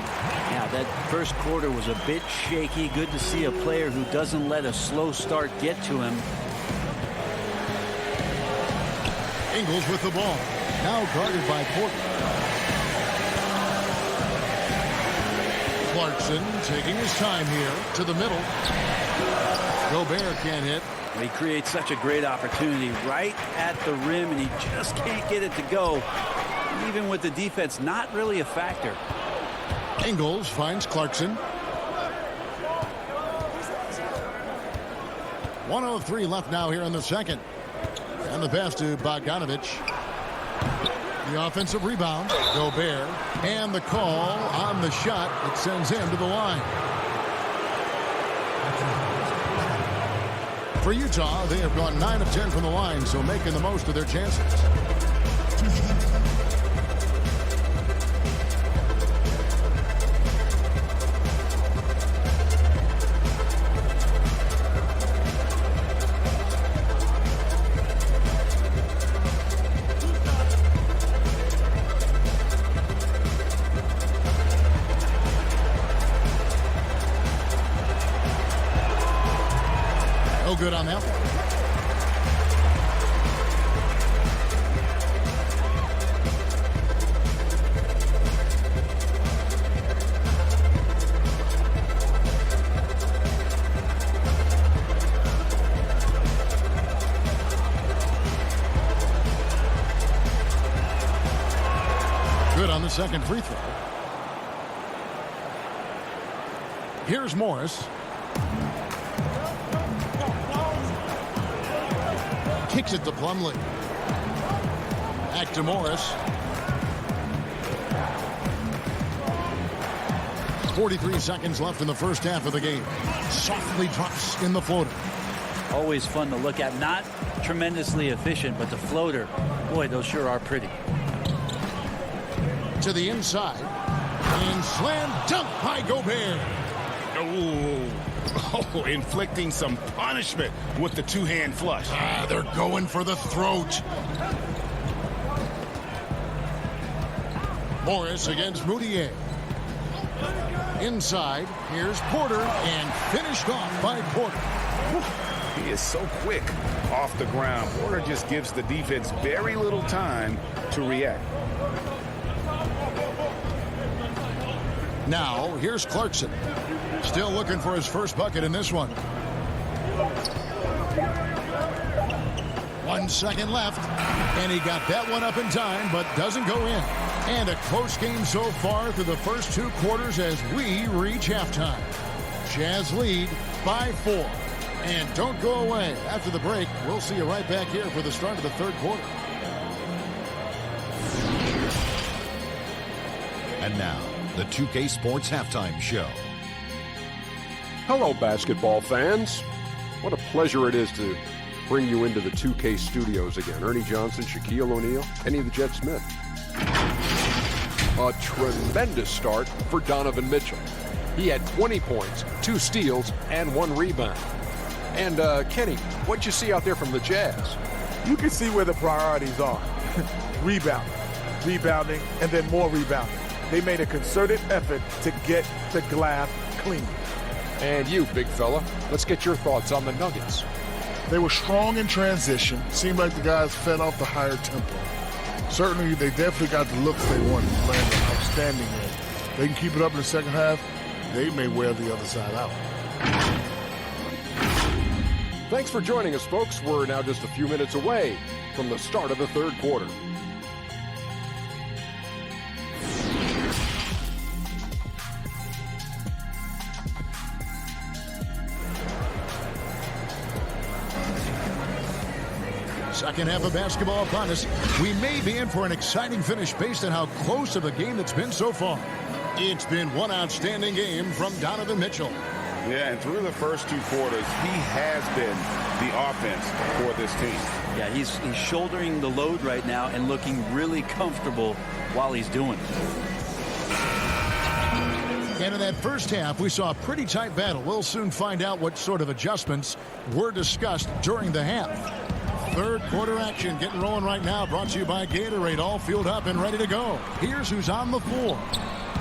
Yeah, that first quarter was a bit shaky. Good to see a player who doesn't let a slow start get to him. Ingles with the ball. Now guarded by Porter. Clarkson taking his time here to the middle. Gobert can't hit. He creates such a great opportunity right at the rim, and he just can't get it to go. Even with the defense not really a factor. Ingles finds Clarkson. 1:03 left now here in the second. And the pass to Bogdanovic. The offensive rebound. Gobert. And the call on the shot that sends him to the line. For Utah, they have gone 9 of 10 from the line, so making the most of their chances. good on that one. Good on the second free throw. Here's Morris. Kicks it to Plumlee. Back to Morris. 43 seconds left in the first half of the game. Softly drops in the floater. Always fun to look at. Not tremendously efficient, but the floater, boy, those sure are pretty. To the inside. And slam dunk by Gobert. Oh, inflicting some punishment with the two-hand flush. They're going for the throat. Morris against Moutier. Inside, here's Porter, and finished off by Porter. He is so quick off the ground. Porter just gives the defense very little time to react. Now, here's Clarkson. Still looking for his first bucket in this one. 1 second left, and he got that one up in time, but doesn't go in. And a close game so far through the first 2 quarters as we reach halftime. Jazz lead by 4. And don't go away. After the break, we'll see you right back here for the start of the third quarter. And now, the 2K Sports Halftime Show. Hello, basketball fans. What a pleasure it is to bring you into the 2K studios again. Ernie Johnson, Shaquille O'Neal, Kenny the Jet Smith. A tremendous start for Donovan Mitchell. He had 20 points, 2 steals, and 1 rebound. And, Kenny, what'd you see out there from the Jazz? You can see where the priorities are. Rebounding, and then more rebounding. They made a concerted effort to get the glass clean. And you, big fella, let's get your thoughts on the Nuggets. They were strong in transition. Seemed like the guys fed off the higher tempo. Certainly, they definitely got the looks they wanted, playing an outstanding game. They can keep it up in the second half, they may wear the other side out. Thanks for joining us, folks. We're now just a few minutes away from the start of the third quarter. Second half of basketball upon us. We may be in for an exciting finish based on how close of a game it's been so far. It's been one outstanding game from Donovan Mitchell. Yeah, and through the first 2 quarters, he has been the offense for this team. Yeah, he's shouldering the load right now and looking really comfortable while he's doing it. And in that first half, we saw a pretty tight battle. We'll soon find out what sort of adjustments were discussed during the half. Third quarter action getting rolling right now, brought to you by Gatorade, all fueled up and ready to go. Here's who's on the floor.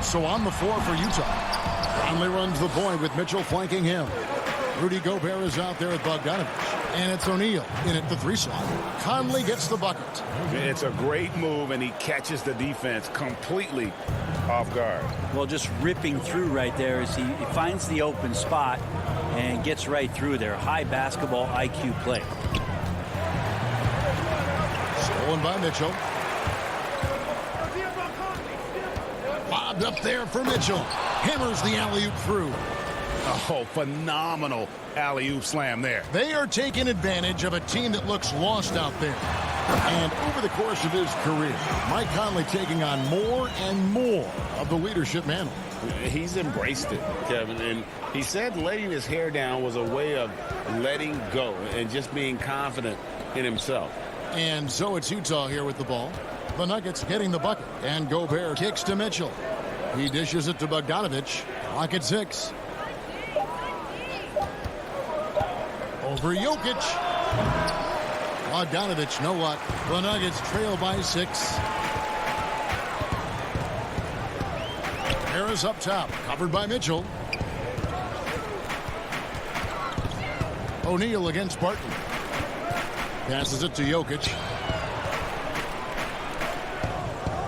So on the floor for Utah. Conley runs the point with Mitchell flanking him. Rudy Gobert is out there with Bogdanovich. And it's O'Neal in at the 3 slot. Conley gets the bucket. It's a great move, and he catches the defense completely off guard. Well, just ripping through right there as he finds the open spot and gets right through there. High basketball IQ play. Stolen by Mitchell. Bobbed up there for Mitchell. Hammers the alley-oop through. Oh, phenomenal alley-oop slam there. They are taking advantage of a team that looks lost out there. And over the course of his career, Mike Conley taking on more and more of the leadership mantle. He's embraced it, Kevin, and he said letting his hair down was a way of letting go and just being confident in himself. And so it's Utah here with the ball. The Nuggets getting the bucket, and Gobert kicks to Mitchell. He dishes it to Bogdanovich. Clock at 6. Over Jokic. Bogdanovich, no luck. The Nuggets trail by 6. Harris up top, covered by Mitchell. O'Neal against Barton. Passes it to Jokic.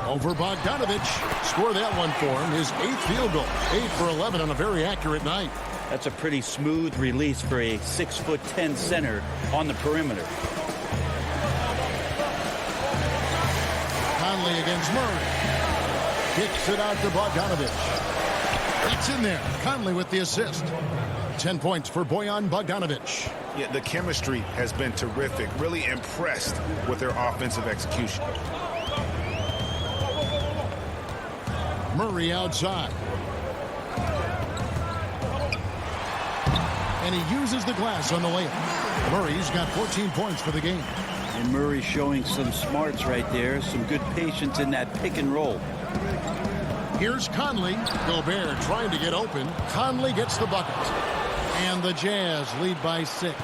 Over Bogdanovich. Score that one for him. His 8th field goal. 8 for 11 on a very accurate night. That's a pretty smooth release for a 6'10" center on the perimeter. Conley against Murray. Kicks it out to Bogdanovich. It's in there. Conley with the assist. 10 points for Bojan Bogdanovich. Yeah, the chemistry has been terrific. Really impressed with their offensive execution. Murray outside. And he uses the glass on the layup. Murray's got 14 points for the game. And Murray showing some smarts right there. Some good patience in that pick and roll. Here's Conley. Gobert trying to get open. Conley gets the bucket. And the Jazz lead by 6.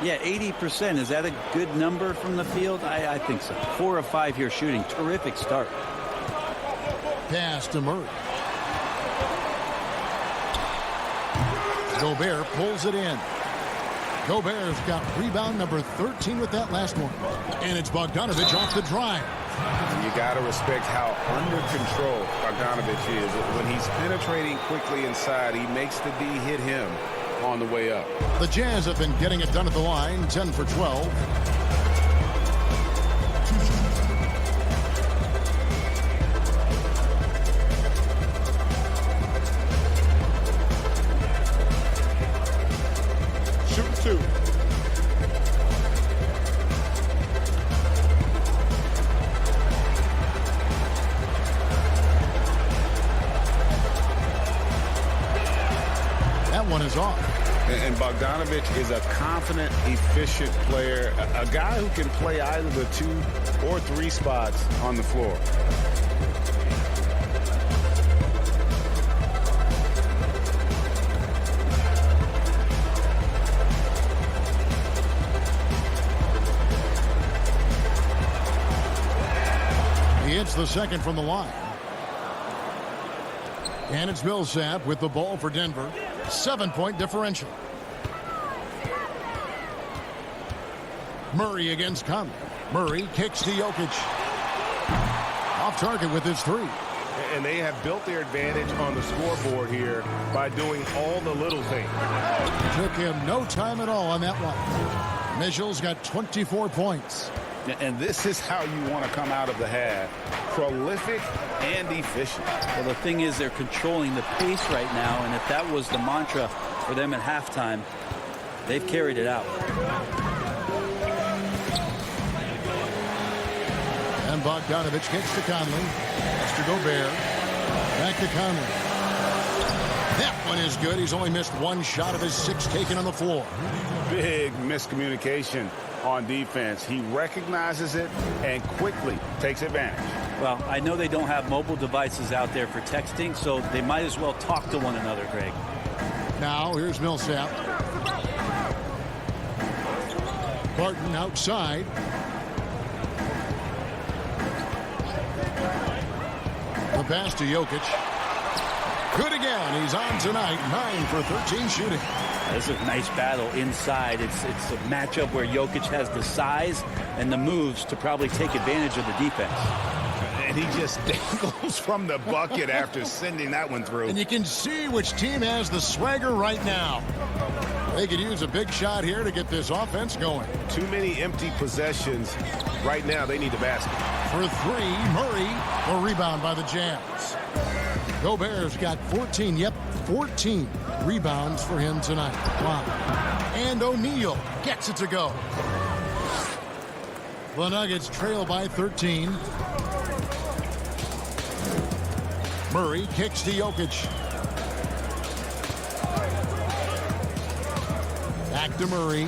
Yeah, 80%. Is that a good number from the field? I think so. 4 of 5 here shooting. Terrific start. Pass to Murray. Gobert pulls it in. Gobert's got rebound number 13 with that last one. And it's Bogdanovich off the drive. You got to respect how under control Bogdanovich is. When he's penetrating quickly inside, he makes the D hit him on the way up. The Jazz have been getting it done at the line, 10 for 12. One is off. And Bogdanovich is a confident, efficient player, a guy who can play either the 2 or 3 spots on the floor. He hits the second from the line. And it's Millsap with the ball for Denver. 7-point differential. Murray against Conley. Murray kicks to Jokic. Off target with his 3. And they have built their advantage on the scoreboard here by doing all the little things. Took him no time at all on that one. Mitchell's got 24 points. And this is how you want to come out of the half. Prolific and efficient. Well, the thing is they're controlling the pace right now, and if that was the mantra for them at halftime, they've carried it out. And Bogdanovich kicks to Conley. That's to Gobert. Back to Conley. That one is good. He's only missed 1 shot of his 6 taken on the floor. Big miscommunication on defense. He recognizes it and quickly takes advantage. Well, I know they don't have mobile devices out there for texting, so they might as well talk to one another, Greg. Now, here's Millsap. Barton outside. The pass to Jokic. Good again. He's on tonight. 9 for 13 shooting. This is a nice battle inside. It's a matchup where Jokic has the size and the moves to probably take advantage of the defense. And he just dangles from the bucket after sending that one through. And you can see which team has the swagger right now. They could use a big shot here to get this offense going. Too many empty possessions. Right now, they need the basket. For 3, Murray. A rebound by the Jazz. Gobert's got 14. Yep, 14 rebounds for him tonight. Wow. And O'Neal gets it to go. The Nuggets trail by 13. Murray kicks to Jokic. Back to Murray.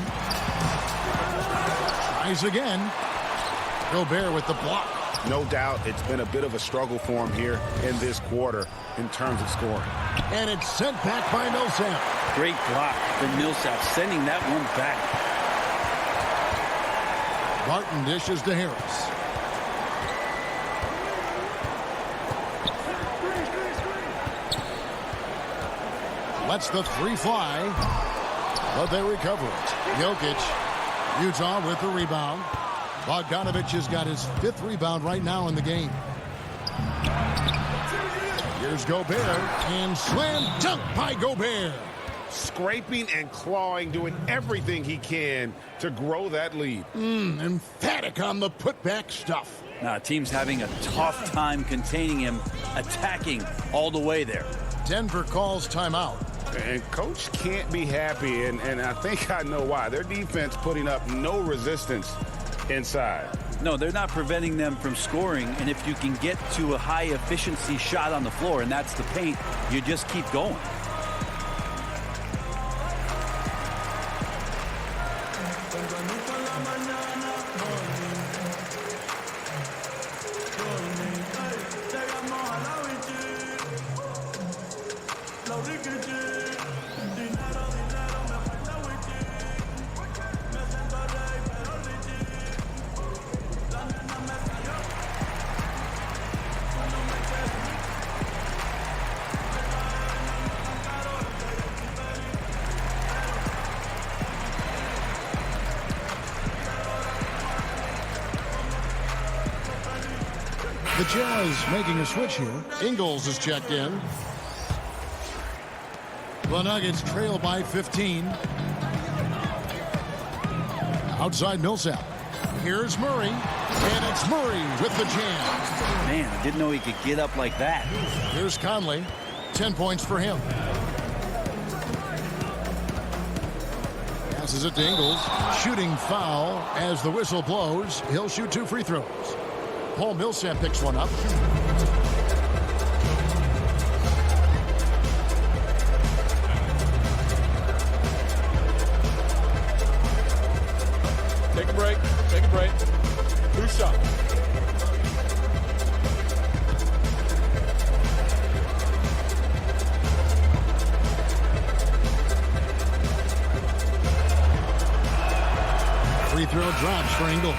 Tries again. Gobert with the block. No doubt it's been a bit of a struggle for him here in this quarter in terms of scoring. And it's sent back by Millsap. Great block from Millsap, sending that one back. Barton dishes to Harris. Lets the 3 fly. but they recover it. Jokic, Utah with the rebound. Bogdanovich has got his 5th rebound right now in the game. Here's Gobert, and slam dunk by Gobert. Scraping and clawing, doing everything he can to grow that lead. Emphatic on the putback stuff. Now, team's having a tough time containing him, attacking all the way there. Denver calls timeout. And coach can't be happy, and I think I know why. Their defense putting up no resistance inside. No, they're not preventing them from scoring, and if you can get to a high-efficiency shot on the floor, and that's the paint, you just keep going. The Jazz making a switch here. Ingles is checked in. The Nuggets trail by 15. Outside Millsap. Here's Murray. And it's Murray with the jam. Man, I didn't know he could get up like that. Here's Conley. 10 points for him. Passes it to Ingles. Shooting foul as the whistle blows. He'll shoot 2 free throws. Paul Millsap picks one up. Take a break. Take a break. 2 shots. Free throw drops for Ingles.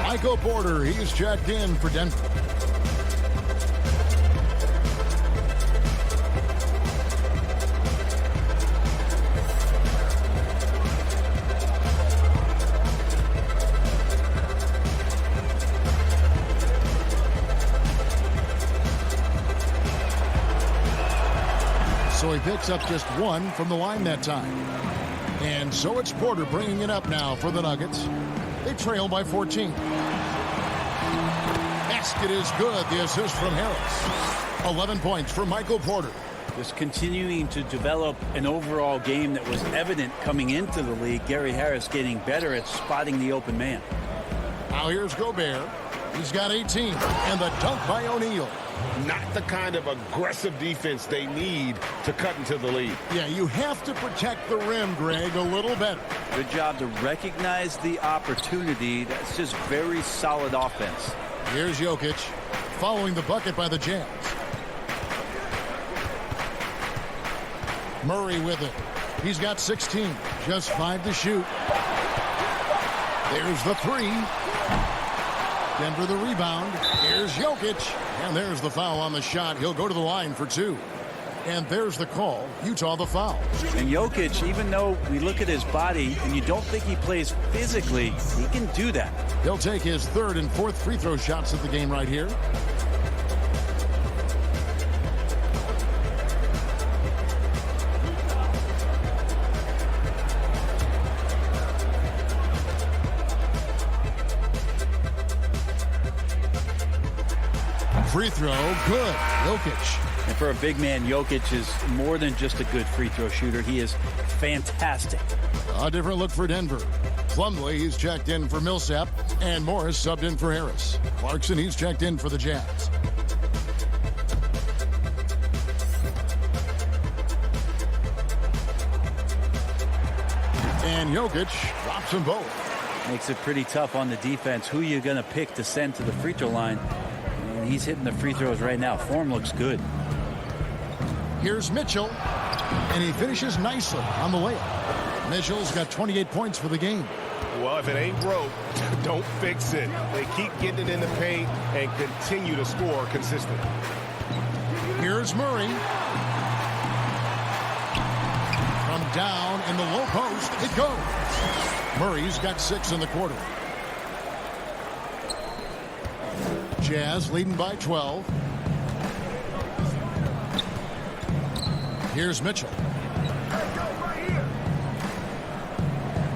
Michael Porter, he's checked in for Denver. So he picks up just 1 from the line that time. And so it's Porter bringing it up now for the Nuggets. They trail by 14. Basket is good. The assist from Harris. 11 points for Michael Porter. Just continuing to develop an overall game that was evident coming into the league. Gary Harris getting better at spotting the open man. Now here's Gobert. He's got 18. And the dunk by O'Neal. Not the kind of aggressive defense they need to cut into the lead. Yeah, you have to protect the rim, Greg, a little better. Good job to recognize the opportunity. That's just very solid offense. Here's Jokic following the bucket by the Jazz. Murray with it. He's got 16. Just 5 to shoot. There's the 3. Denver the rebound. Here's Jokic. And there's the foul on the shot. He'll go to the line for 2. And there's the call. Utah the foul. And Jokic, even though we look at his body and you don't think he plays physically, he can do that. He'll take his 3rd and 4th free throw shots of the game right here. Free throw, good. Jokic. And for a big man, Jokic is more than just a good free throw shooter. He is fantastic. A different look for Denver. Plumlee, he's checked in for Millsap. And Morris subbed in for Harris. Clarkson, he's checked in for the Jazz. And Jokic drops them both. Makes it pretty tough on the defense. Who you going to pick to send to the free throw line? And he's hitting the free throws right now. Form looks good. Here's Mitchell. And he finishes nicely on the layup. Mitchell's got 28 points for the game. Well, if it ain't broke, don't fix it. They keep getting it in the paint and continue to score consistently. Here's Murray. From down in the low post. It goes. Murray's got 6 in the quarter. Jazz leading by 12. Here's Mitchell.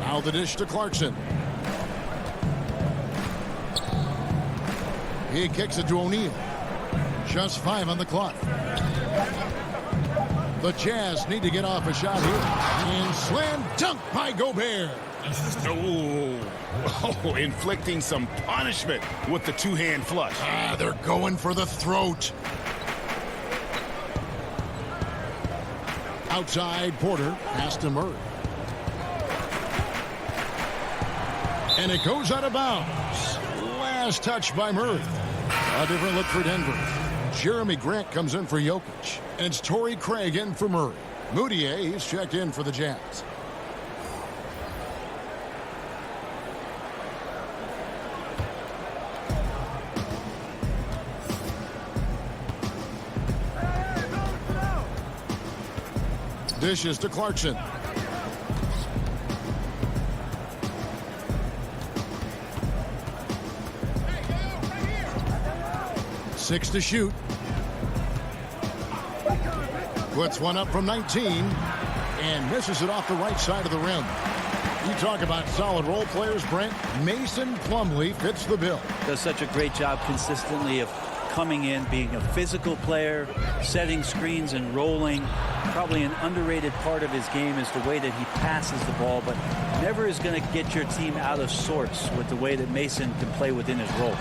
Now the dish to Clarkson. He kicks it to O'Neal. Just 5 on the clock. The Jazz need to get off a shot here. And slam dunk by Gobert. Oh, inflicting some punishment with the two-hand flush. They're going for the throat. Outside, Porter. Pass to Murray. And it goes out of bounds. Last touch by Murray. A different look for Denver. Jeremy Grant comes in for Jokic. And it's Torrey Craig in for Murray. Moutier, he's checked in for the Jazz. Dishes to Clarkson. Six to shoot. Puts one up from 19 and misses it off the right side of the rim. You talk about solid role players, Brent. Mason Plumlee fits the bill. Does such a great job consistently of coming in, being a physical player, setting screens and rolling. Probably an underrated part of his game is the way that he passes the ball, but never is going to get your team out of sorts with the way that Mason can play within his role.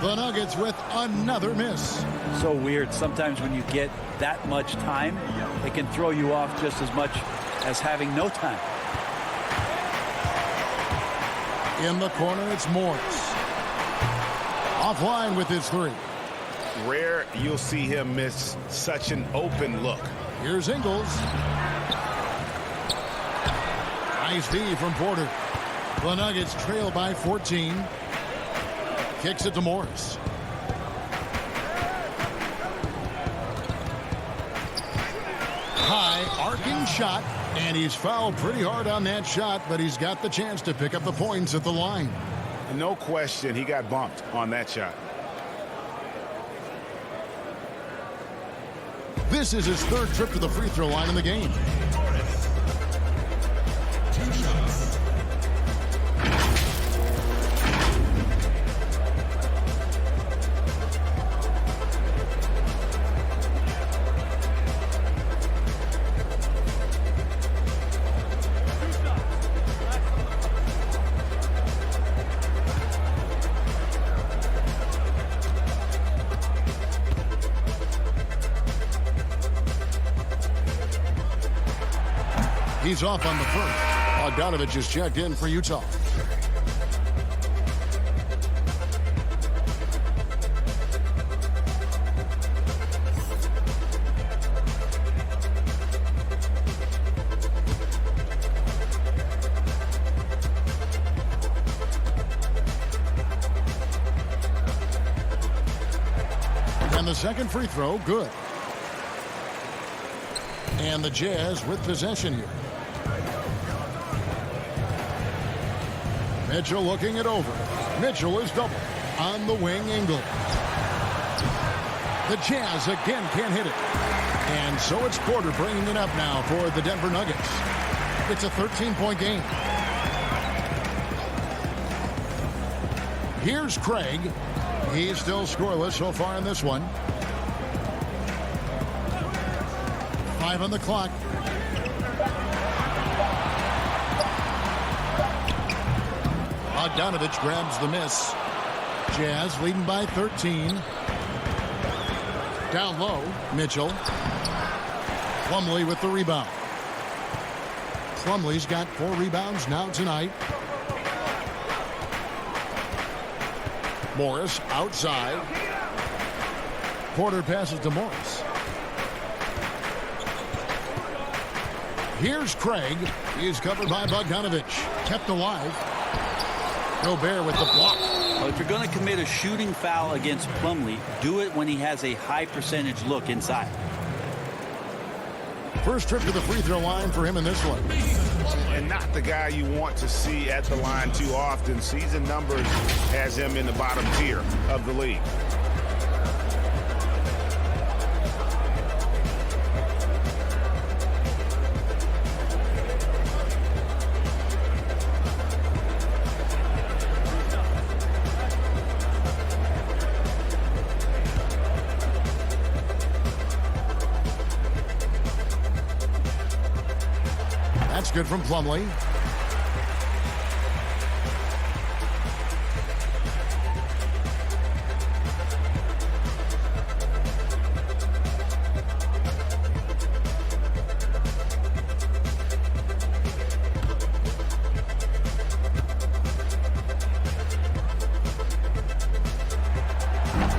The Nuggets with another miss. So weird. Sometimes when you get that much time, it can throw you off just as much as having no time. In the corner, it's Morris. Offline with his 3. Rare you'll see him miss such an open look. Here's Ingles. Nice D from Porter. The Nuggets trail by 14. Kicks it to Morris. High arcing shot, and he's fouled pretty hard on that shot, but he's got the chance to pick up the points at the line. No question, he got bumped on that shot. This is his 3rd trip to the free throw line in the game. He's off on the first. Bogdanovich is checked in for Utah. And the second free throw, good. And the Jazz with possession here. Mitchell looking it over. Mitchell is double. On the wing, Ingles. The Jazz again can't hit it. And so it's Porter bringing it up now for the Denver Nuggets. It's a 13-point game. Here's Craig. He's still scoreless so far in this one. 5 on the clock. Bogdanovich grabs the miss. Jazz leading by 13. Down low, Mitchell. Plumlee with the rebound. Plumlee's got 4 rebounds now tonight. Morris outside. Porter passes to Morris. Here's Craig. He's covered by Bogdanovich. Kept alive. Gobert with the block. Well, if you're going to commit a shooting foul against Plumlee, do it when he has a high percentage look inside. First trip to the free throw line for him in this one. And not the guy you want to see at the line too often. Season numbers has him in the bottom tier of the league. That's good from Plumlee.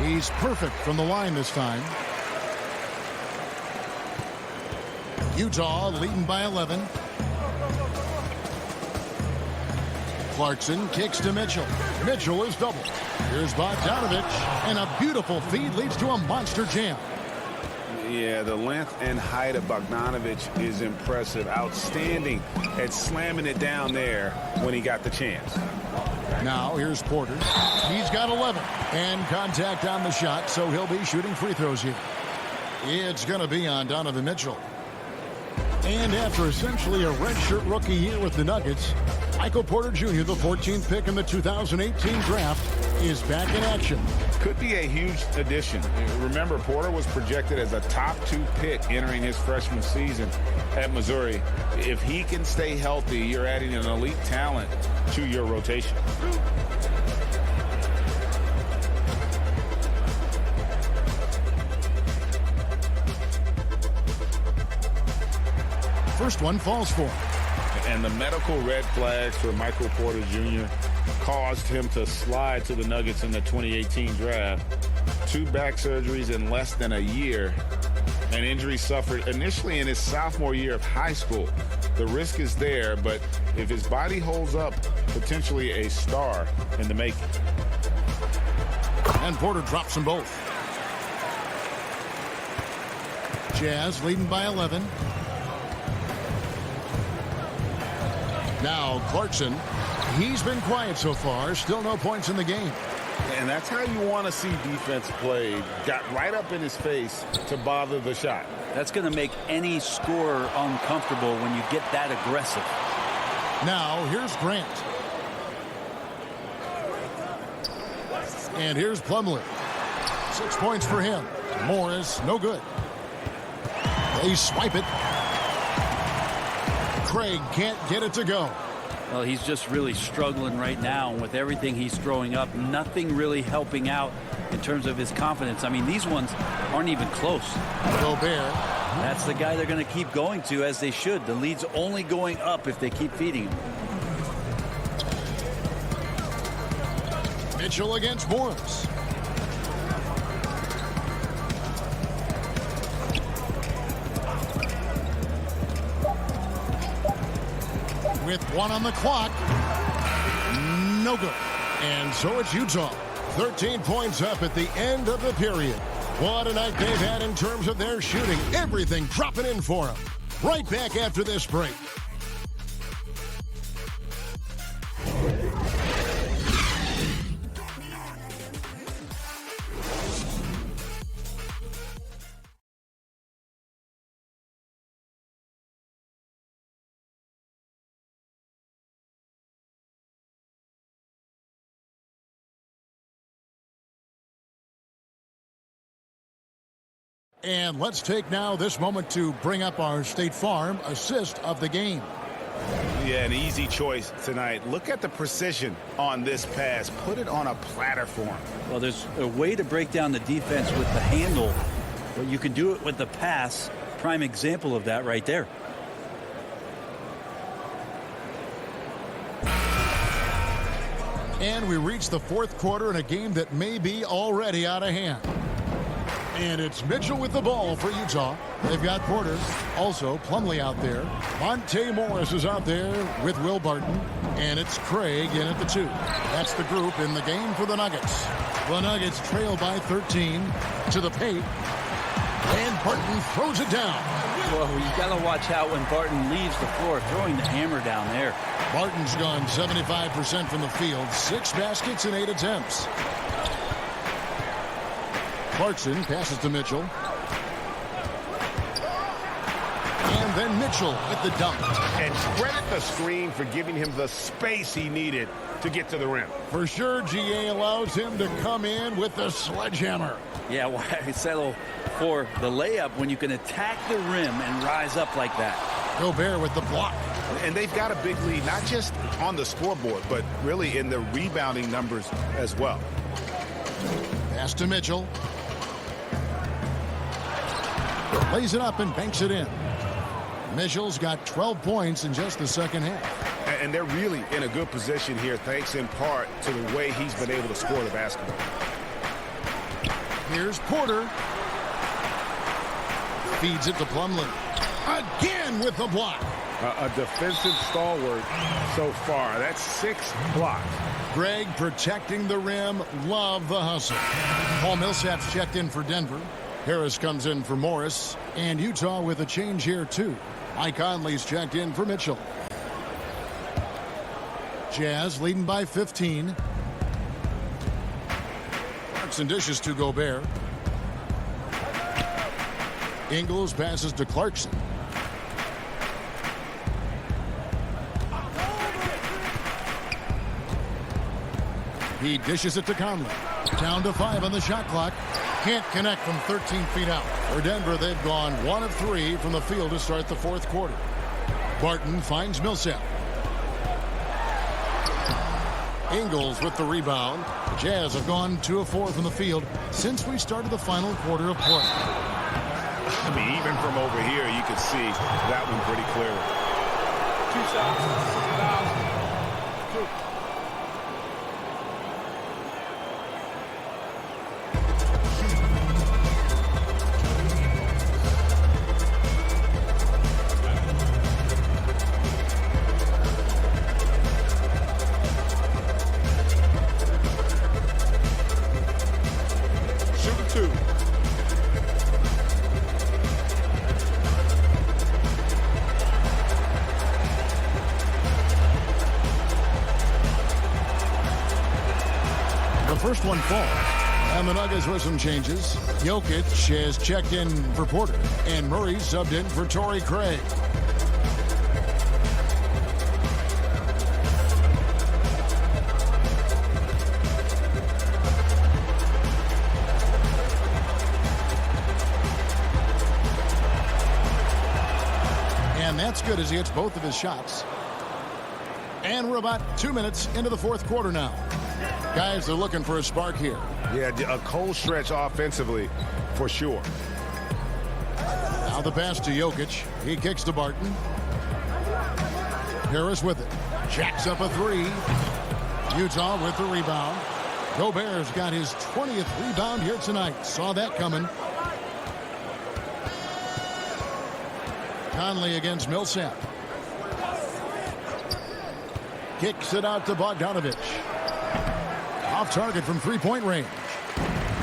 He's perfect from the line this time. Utah leading by 11. Clarkson kicks to Mitchell. Mitchell is doubled. Here's Bogdanovich, and a beautiful feed leads to a monster jam. Yeah, the length and height of Bogdanovich is impressive. Outstanding at slamming it down there when he got the chance. Now here's Porter. He's got 11. And contact on the shot, so he'll be shooting free throws here. It's going to be on Donovan Mitchell. And after essentially a redshirt rookie year with the Nuggets, Michael Porter Jr., the 14th pick in the 2018 draft, is back in action. Could be a huge addition. Remember, Porter was projected as a top 2 pick entering his freshman season at Missouri. If he can stay healthy, you're adding an elite talent to your rotation. First one falls for him. And the medical red flags for Michael Porter Jr. caused him to slide to the Nuggets in the 2018 draft. 2 back surgeries in less than a year. An injury suffered initially in his sophomore year of high school. The risk is there, but if his body holds up, potentially a star in the making. And Porter drops them both. Jazz leading by 11. Now Clarkson, he's been quiet so far, still no points in the game. And that's how you want to see defense played. Got right up in his face to bother the shot. That's going to make any scorer uncomfortable when you get that aggressive. Now here's Grant. And here's Plumlee. 6 points for him. Morris, no good. They swipe it. Craig can't get it to go. Well, he's just really struggling right now. And with everything he's throwing up, nothing really helping out in terms of his confidence. I mean, these ones aren't even close. Gobert. That's the guy they're going to keep going to, as they should. The lead's only going up if they keep feeding him. Mitchell against Morris. With 1 on the clock. No good. And so it's Utah. 13 points up at the end of the period. What a night they've had in terms of their shooting. Everything dropping in for them. Right back after this break. And let's take now this moment to bring up our State Farm assist of the game. Yeah, an easy choice tonight. Look at the precision on this pass. Put it on a platter for him. Well, there's a way to break down the defense with the handle, but you can do it with the pass. Prime example of that right there. And we reach the 4th quarter in a game that may be already out of hand. And it's Mitchell with the ball for Utah. They've got Porter, also Plumlee out there. Monte Morris is out there with Will Barton. And it's Craig in at the 2. That's the group in the game for the Nuggets. The Nuggets trail by 13 to the paint. And Barton throws it down. Whoa, you got to watch out when Barton leaves the floor, throwing the hammer down there. Barton's gone 75% from the field, 6 baskets in 8 attempts. Clarkson passes to Mitchell. And then Mitchell with the dunk. And credit the screen for giving him the space he needed to get to the rim. For sure, GA allows him to come in with the sledgehammer. Yeah, why settle for the layup when you can attack the rim and rise up like that? Gobert with the block. And they've got a big lead, not just on the scoreboard, but really in the rebounding numbers as well. Pass to Mitchell. Lays it up and banks it in. Mitchell's got 12 points in just the second half. And they're really in a good position here, thanks in part to the way he's been able to score the basketball. Here's Porter. Feeds it to Plumlee. Again with the block. A defensive stalwart so far. That's 6 blocks. Greg protecting the rim. Love the hustle. Paul Millsap's checked in for Denver. Harris comes in for Morris. And Utah with a change here, too. Mike Conley's checked in for Mitchell. Jazz leading by 15. Clarkson dishes to Gobert. Ingles passes to Clarkson. He dishes it to Conley. Down to 5 on the shot clock. Can't connect from 13 feet out. For Denver, they've gone 1 of 3 from the field to start the fourth quarter. Barton finds Millsap. Ingles with the rebound. The Jazz have gone 2 of 4 from the field since we started the final quarter of play. I mean, even from over here, you can see that one pretty clearly. 2 shots. First one falls. And the Nuggets with some changes. Jokic has checked in for Porter. And Murray subbed in for Torrey Craig. And that's good as he hits both of his shots. And we're about 2 minutes into the fourth quarter now. Guys are looking for a spark here. Yeah, a cold stretch offensively, for sure. Now the pass to Jokic. He kicks to Barton. Harris with it. Jacks up a 3. Utah with the rebound. Gobert's got his 20th rebound here tonight. Saw that coming. Conley against Millsap. Kicks it out to Bogdanovich. Off target from three-point range.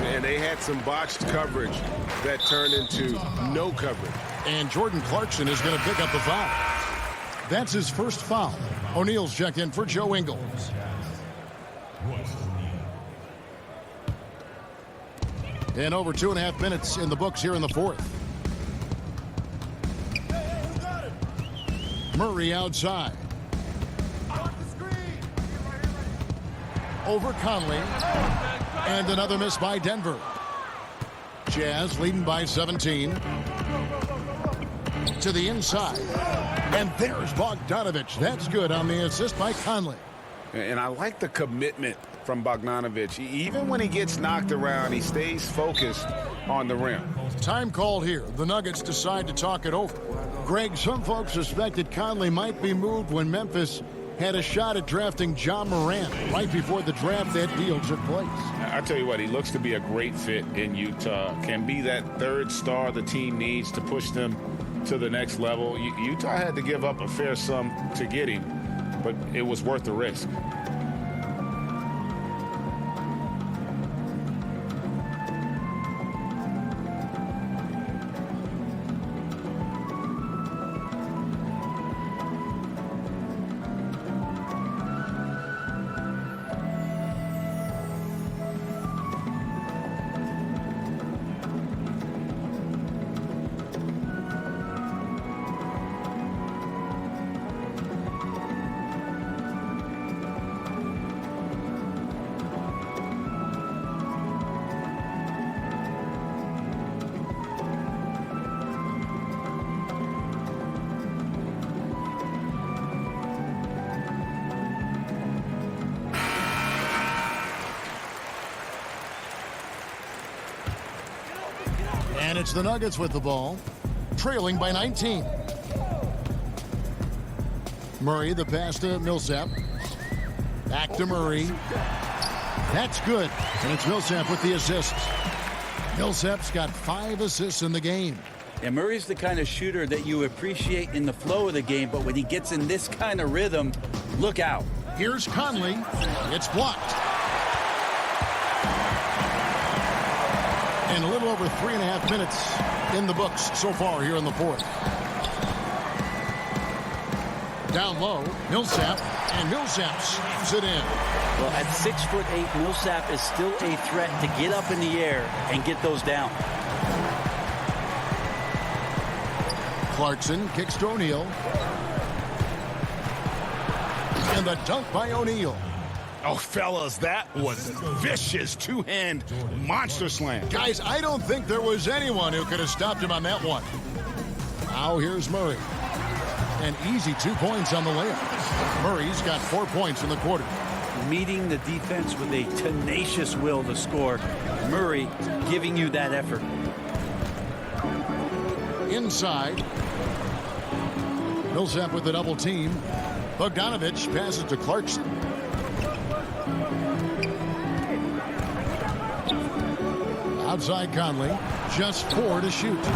And they had some botched coverage that turned into no coverage. And Jordan Clarkson is going to pick up the foul. That's his first foul. O'Neal's checked in for Joe Ingles. And over 2.5 minutes in the books here in the fourth. Murray outside. Over Conley. And another miss by Denver. Jazz leading by 17. To the inside. And there's Bogdanovich. That's good on the assist by Conley. And I like the commitment from Bogdanovich. Even when he gets knocked around, he stays focused on the rim. Time called here. The Nuggets decide to talk it over. Greg, some folks suspected Conley might be moved when Memphis had a shot at drafting John Morant right before the draft. That deal took place. I tell you what, he looks to be a great fit in Utah. Can be that third star the team needs to push them to the next level. Utah had to give up a fair sum to get him, but it was worth the risk. it's the Nuggets with the ball, trailing by 19. Murray, the pass to Millsap. Back to Murray. That's good. And it's Millsap with the assist. Millsap's got 5 assists in the game. And Murray's the kind of shooter that you appreciate in the flow of the game, but when he gets in this kind of rhythm, look out. Here's Conley. It's blocked. And a little over 3.5 minutes in the books so far here in the fourth. Down low, Millsap, and Millsap slams it in. Well, at 6'8", Millsap is still a threat to get up in the air and get those down. Clarkson kicks to O'Neal. And the dunk by O'Neal. Oh, fellas, that was vicious two-hand monster slam. Guys, I don't think there was anyone who could have stopped him on that one. Now here's Murray. An easy 2 points on the layup. Murray's got 4 points in the quarter. Meeting the defense with a tenacious will to score. Murray giving you that effort. Inside. Millsap with the double team. Bogdanovich passes to Clarkson. Outside Conley. Just 4 to shoot. His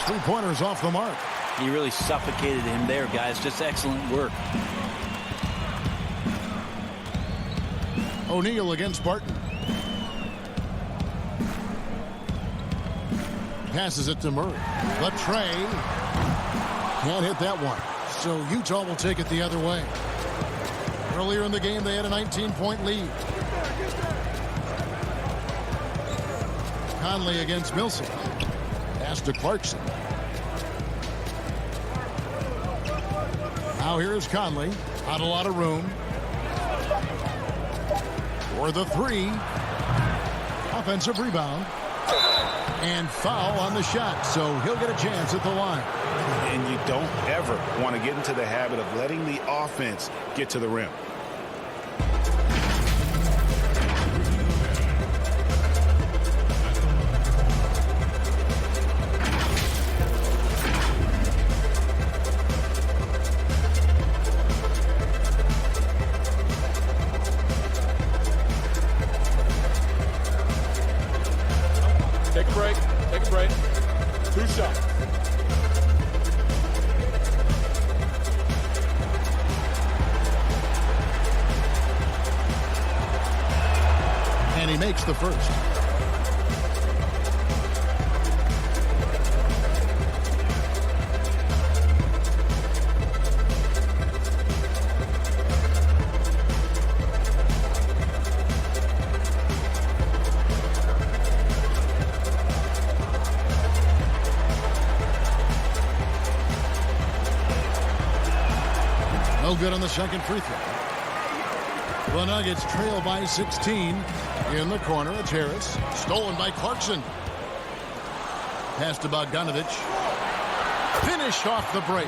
3-pointers off the mark. He really suffocated him there, guys. Just excellent work. O'Neal against Barton. Passes it to Murray. The tray. Can't hit that one. So Utah will take it the other way. Earlier in the game, they had a 19-point lead. Conley against Millsap. Pass to Clarkson. Now here's Conley. Not a lot of room. For the 3. Offensive rebound. And foul on the shot, so he'll get a chance at the line. And you don't ever want to get into the habit of letting the offense get to the rim. Take a break. Take a break. 2 shots. And he makes the first. No good on the second free throw. The Nuggets trail by 16. In the corner, it's Harris. Stolen by Clarkson. Pass to Bogdanovich. Finish off the break.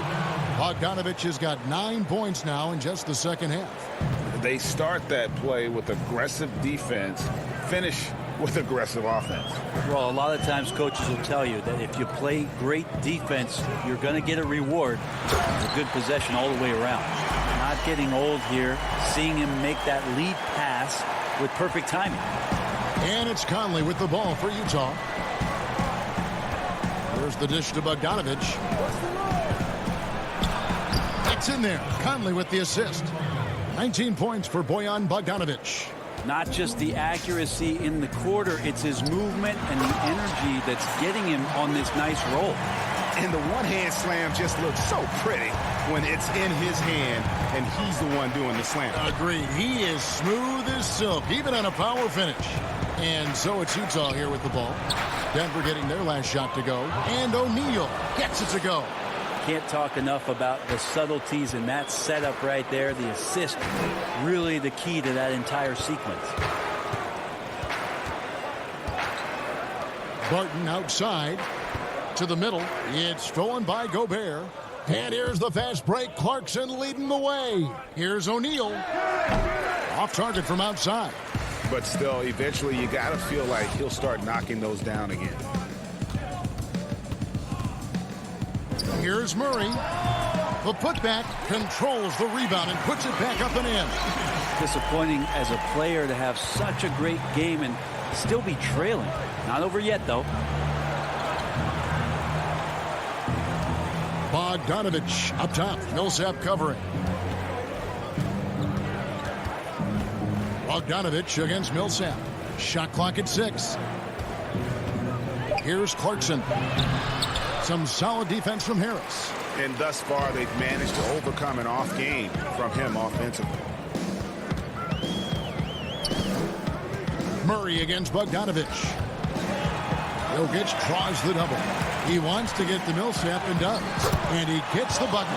Bogdanovich has got 9 points now in just the second half. They start that play with aggressive defense, finish with aggressive offense. Well, a lot of times coaches will tell you that if you play great defense, you're going to get a reward. A good possession all the way around. Not getting old here, seeing him make that lead pass with perfect timing. And it's Conley with the ball for Utah. There's the dish to Bogdanovich. That's in there. Conley with the assist. 19 points for Bojan Bogdanovich. Not just the accuracy in the quarter, it's his movement and the energy that's getting him on this nice roll. And the one-hand slam just looks so pretty when it's in his hand and he's the one doing the slam. Agreed. He is smooth as silk, even on a power finish. And so it's Utah here with the ball. Denver getting their last shot to go. And O'Neal gets it to go. Can't talk enough about the subtleties in that setup right there. The assist, really the key to that entire sequence. Barton outside to the middle. It's stolen by Gobert. And here's the fast break. Clarkson leading the way. Here's O'Neal. Off target from outside. But still, eventually you got to feel like he'll start knocking those down again. Here's Murray. The putback controls the rebound and puts it back up and in. Disappointing as a player to have such a great game and still be trailing. Not over yet, though. Bogdanovich up top. Millsap covering. Bogdanovich against Millsap. Shot clock at 6. Here's Clarkson. Some solid defense from Harris. And thus far, they've managed to overcome an off game from him offensively. Murray against Bogdanovich. Jokic draws the double. He wants to get to Millsap and does. And he gets the bucket.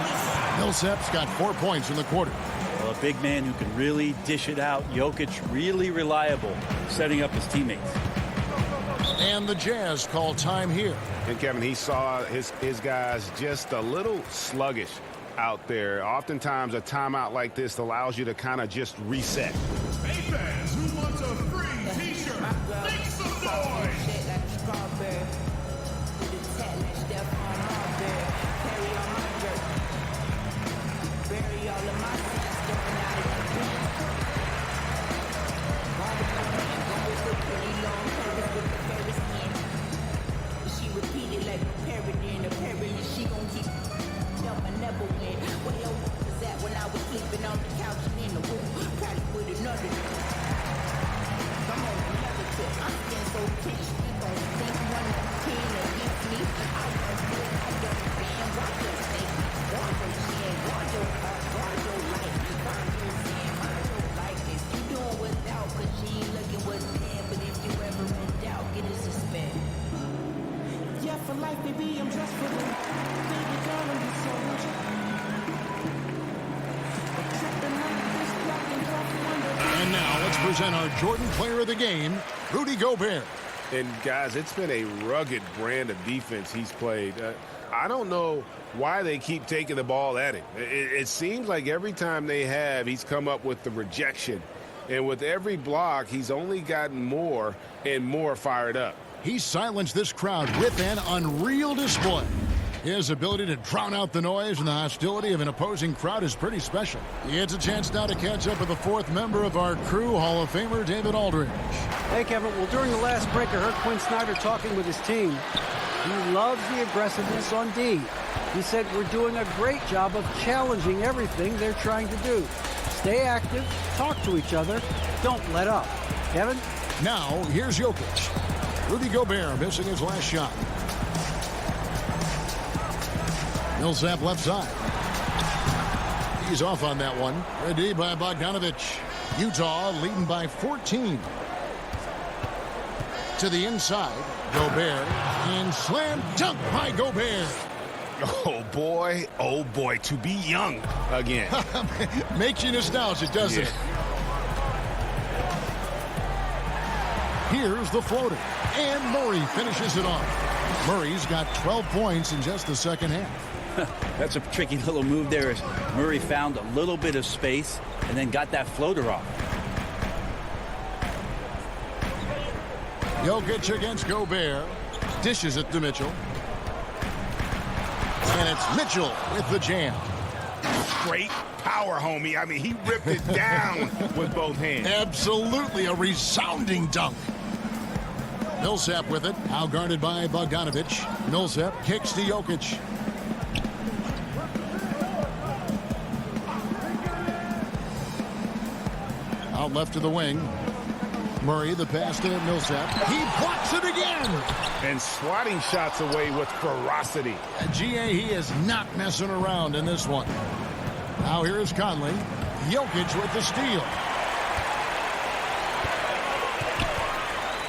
Millsap's got 4 points in the quarter. Well, a big man who can really dish it out. Jokic really reliable, setting up his teammates. And the Jazz call time here. And Kevin, he saw his guys just a little sluggish out there. Oftentimes a timeout like this allows you to kind of just reset. Hey fans, who wants a free t-shirt? Make some noise! And now let's present our Jordan Player of the Game, Rudy Gobert. And guys, it's been a rugged brand of defense he's played. I don't know why they keep taking the ball at him. It seems like every time they have, he's come up with the rejection. And with every block, he's only gotten more and more fired up. He silenced this crowd with an unreal display. His ability to drown out the noise and the hostility of an opposing crowd is pretty special. He gets a chance now to catch up with the fourth member of our crew, Hall of Famer David Aldridge. Hey, Kevin. Well, during the last break, I heard Quinn Snyder talking with his team. He loves the aggressiveness on D. He said we're doing a great job of challenging everything they're trying to do. Stay active, talk to each other, don't let up. Kevin? Now, here's Jokic. Rudy Gobert missing his last shot. Millsap left side. He's off on that one. Ready by Bogdanovich. Utah leading by 14. To the inside. Gobert. And slam dunk by Gobert. Oh, boy, to be young again. Makes you nostalgic, doesn't it? Here's the floater. And Murray finishes it off. Murray's got 12 points in just the second half. That's a tricky little move there as Murray found a little bit of space and then got that floater off. Jokic against Gobert. Dishes it to Mitchell. And it's Mitchell with the jam. Straight power, homie. I mean, he ripped it down with both hands. Absolutely a resounding dunk. Millsap with it. Now guarded by Bogdanovich. Millsap kicks to Jokic. Out left to the wing. Murray, the pass to Millsap. He blocks it again. And swatting shots away with ferocity. GA, he is not messing around in this one. Now here is Conley. Jokic with the steal.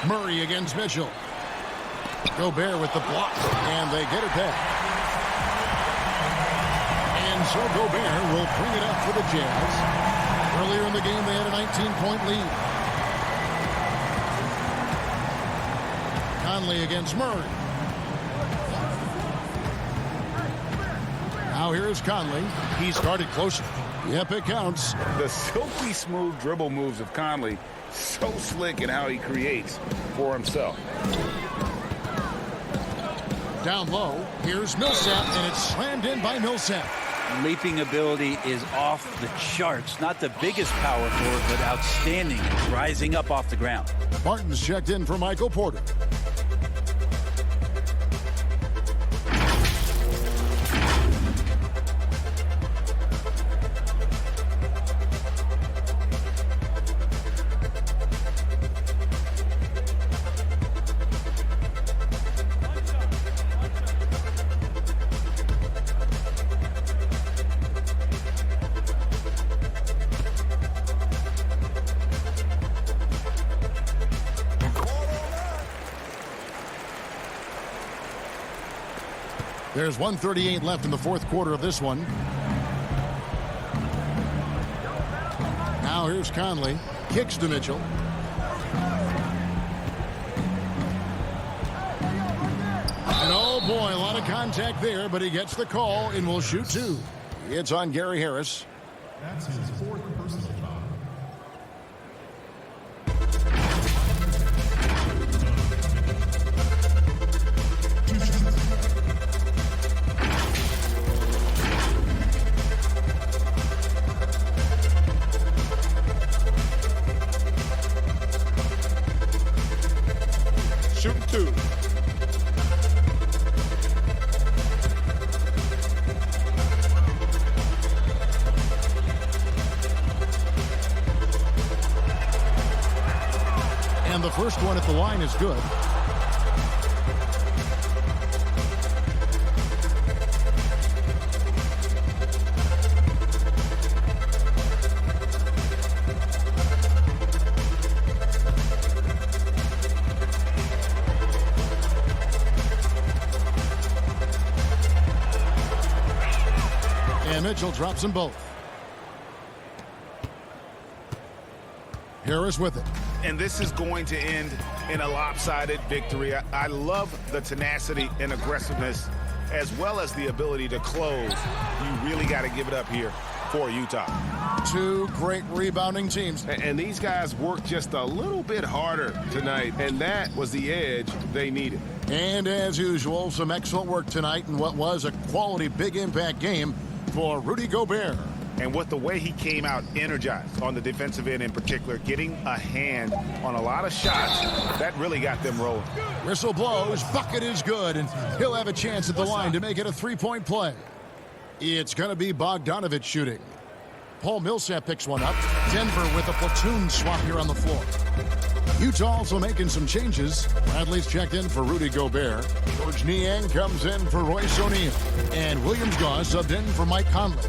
Murray against Mitchell. Gobert with the block. And they get it back. And so Gobert will bring it up for the Jazz. Earlier in the game, they had a 19-point lead. Conley against Murray. Now here is Conley. He started closer. Yep, it counts. The silky smooth dribble moves of Conley, so slick in how he creates for himself. Down low, here's Millsap, and it's slammed in by Millsap. Leaping ability is off the charts. Not the biggest power forward, but outstanding. It's rising up off the ground. Martin's checked in for Michael Porter. There's 1:38 left in the fourth quarter of this one. Now here's Conley. Kicks to Mitchell. And oh boy, a lot of contact there, but he gets the call and will shoot two. It's on Gary Harris. That's his fourth personal foul. Shooting two. And the first one at the line is good. And Mitchell drops them both. Harris with it. And this is going to end in a lopsided victory. I love the tenacity and aggressiveness as well as the ability to close. You really got to give it up here for Utah. Two great rebounding teams. And these guys worked just a little bit harder tonight, and that was the edge they needed. And as usual, some excellent work tonight in what was a quality big impact game for Rudy Gobert. And with the way he came out energized on the defensive end in particular, getting a hand on a lot of shots, that really got them rolling. Whistle blows, bucket is good, and he'll have a chance at the line to make it a three-point play. It's going to be Bogdanovich shooting. Paul Millsap picks one up. Denver with a platoon swap here on the floor. Utah also making some changes. Bradley's checked in for Rudy Gobert. George Niang comes in for Royce O'Neal. And Williams Goss subbed in for Mike Conley.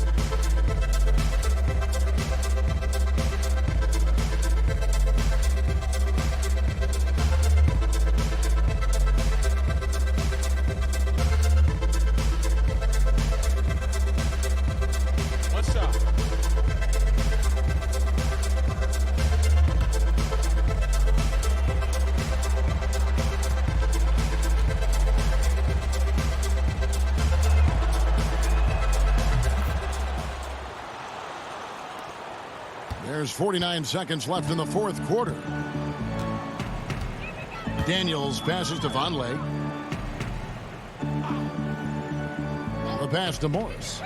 There's 49 seconds left in the fourth quarter. Daniels passes to Vonleh. The pass to Morris.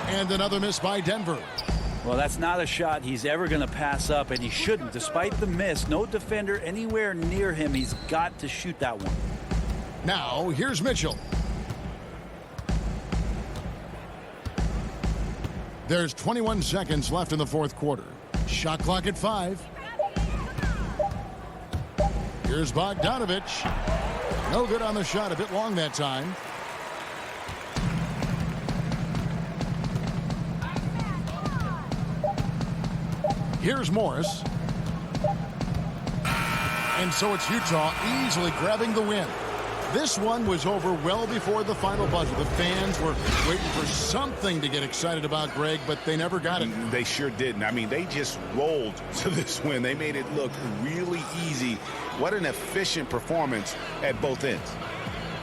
And another miss by Denver. Well, that's not a shot he's ever going to pass up, and he shouldn't. Despite the miss, no defender anywhere near him. He's got to shoot that one. Now, here's Mitchell. There's 21 seconds left in the fourth quarter. Shot clock at 5. Here's Bogdanovich. No good on the shot. A bit long that time. Here's Morris. And so it's Utah easily grabbing the win. This one was over well before the final buzzer. The fans were waiting for something to get excited about, Greg, but they never got it. They sure didn't. I mean, they just rolled to this win. They made it look really easy. What an efficient performance at both ends.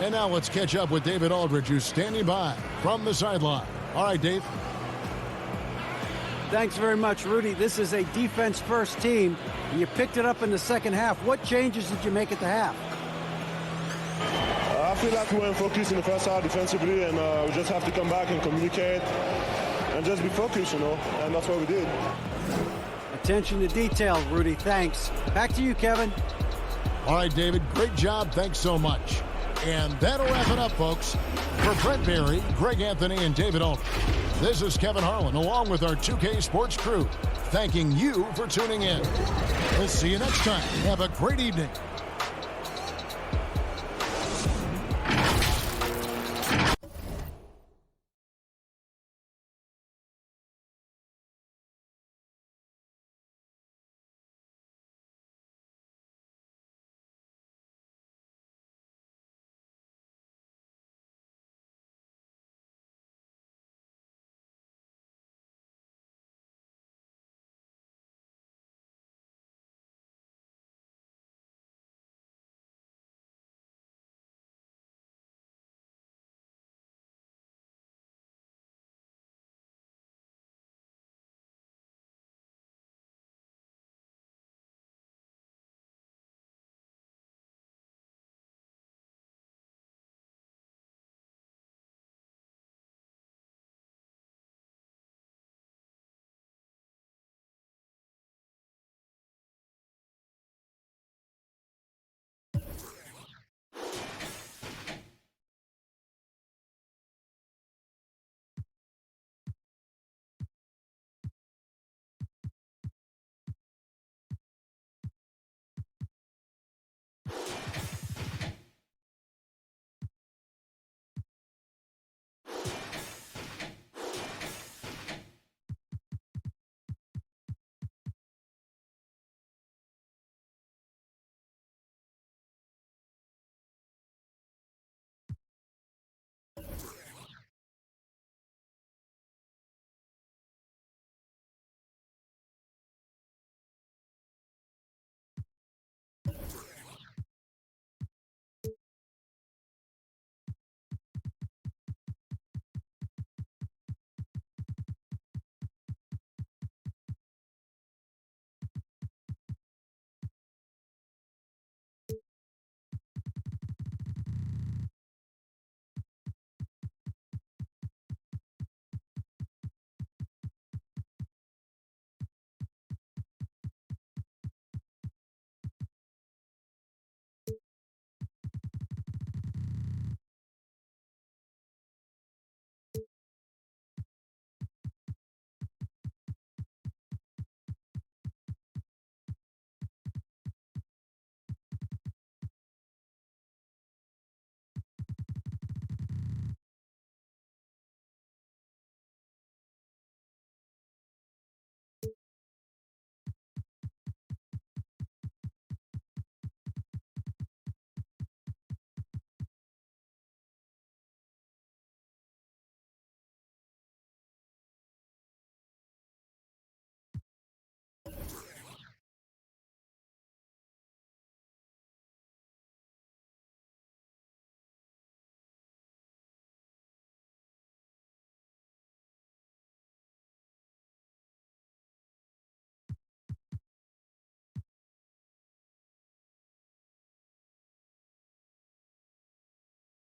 And now let's catch up with David Aldridge, who's standing by from the sideline. All right, Dave. Thanks very much, Rudy. This is a defense-first team, and you picked it up in the second half. What changes did you make at the half? I feel like we weren't focused in the first half defensively, and we just have to come back and communicate and just be focused, and that's what we did. Attention to detail, Rudy. Thanks. Back to you, Kevin. All right, David, great job. Thanks so much. And that'll wrap it up, folks. For Brent Barry, Greg Anthony, and David Aldridge, this is Kevin Harlan, along with our 2K Sports crew, thanking you for tuning in. We'll see you next time. Have a great evening.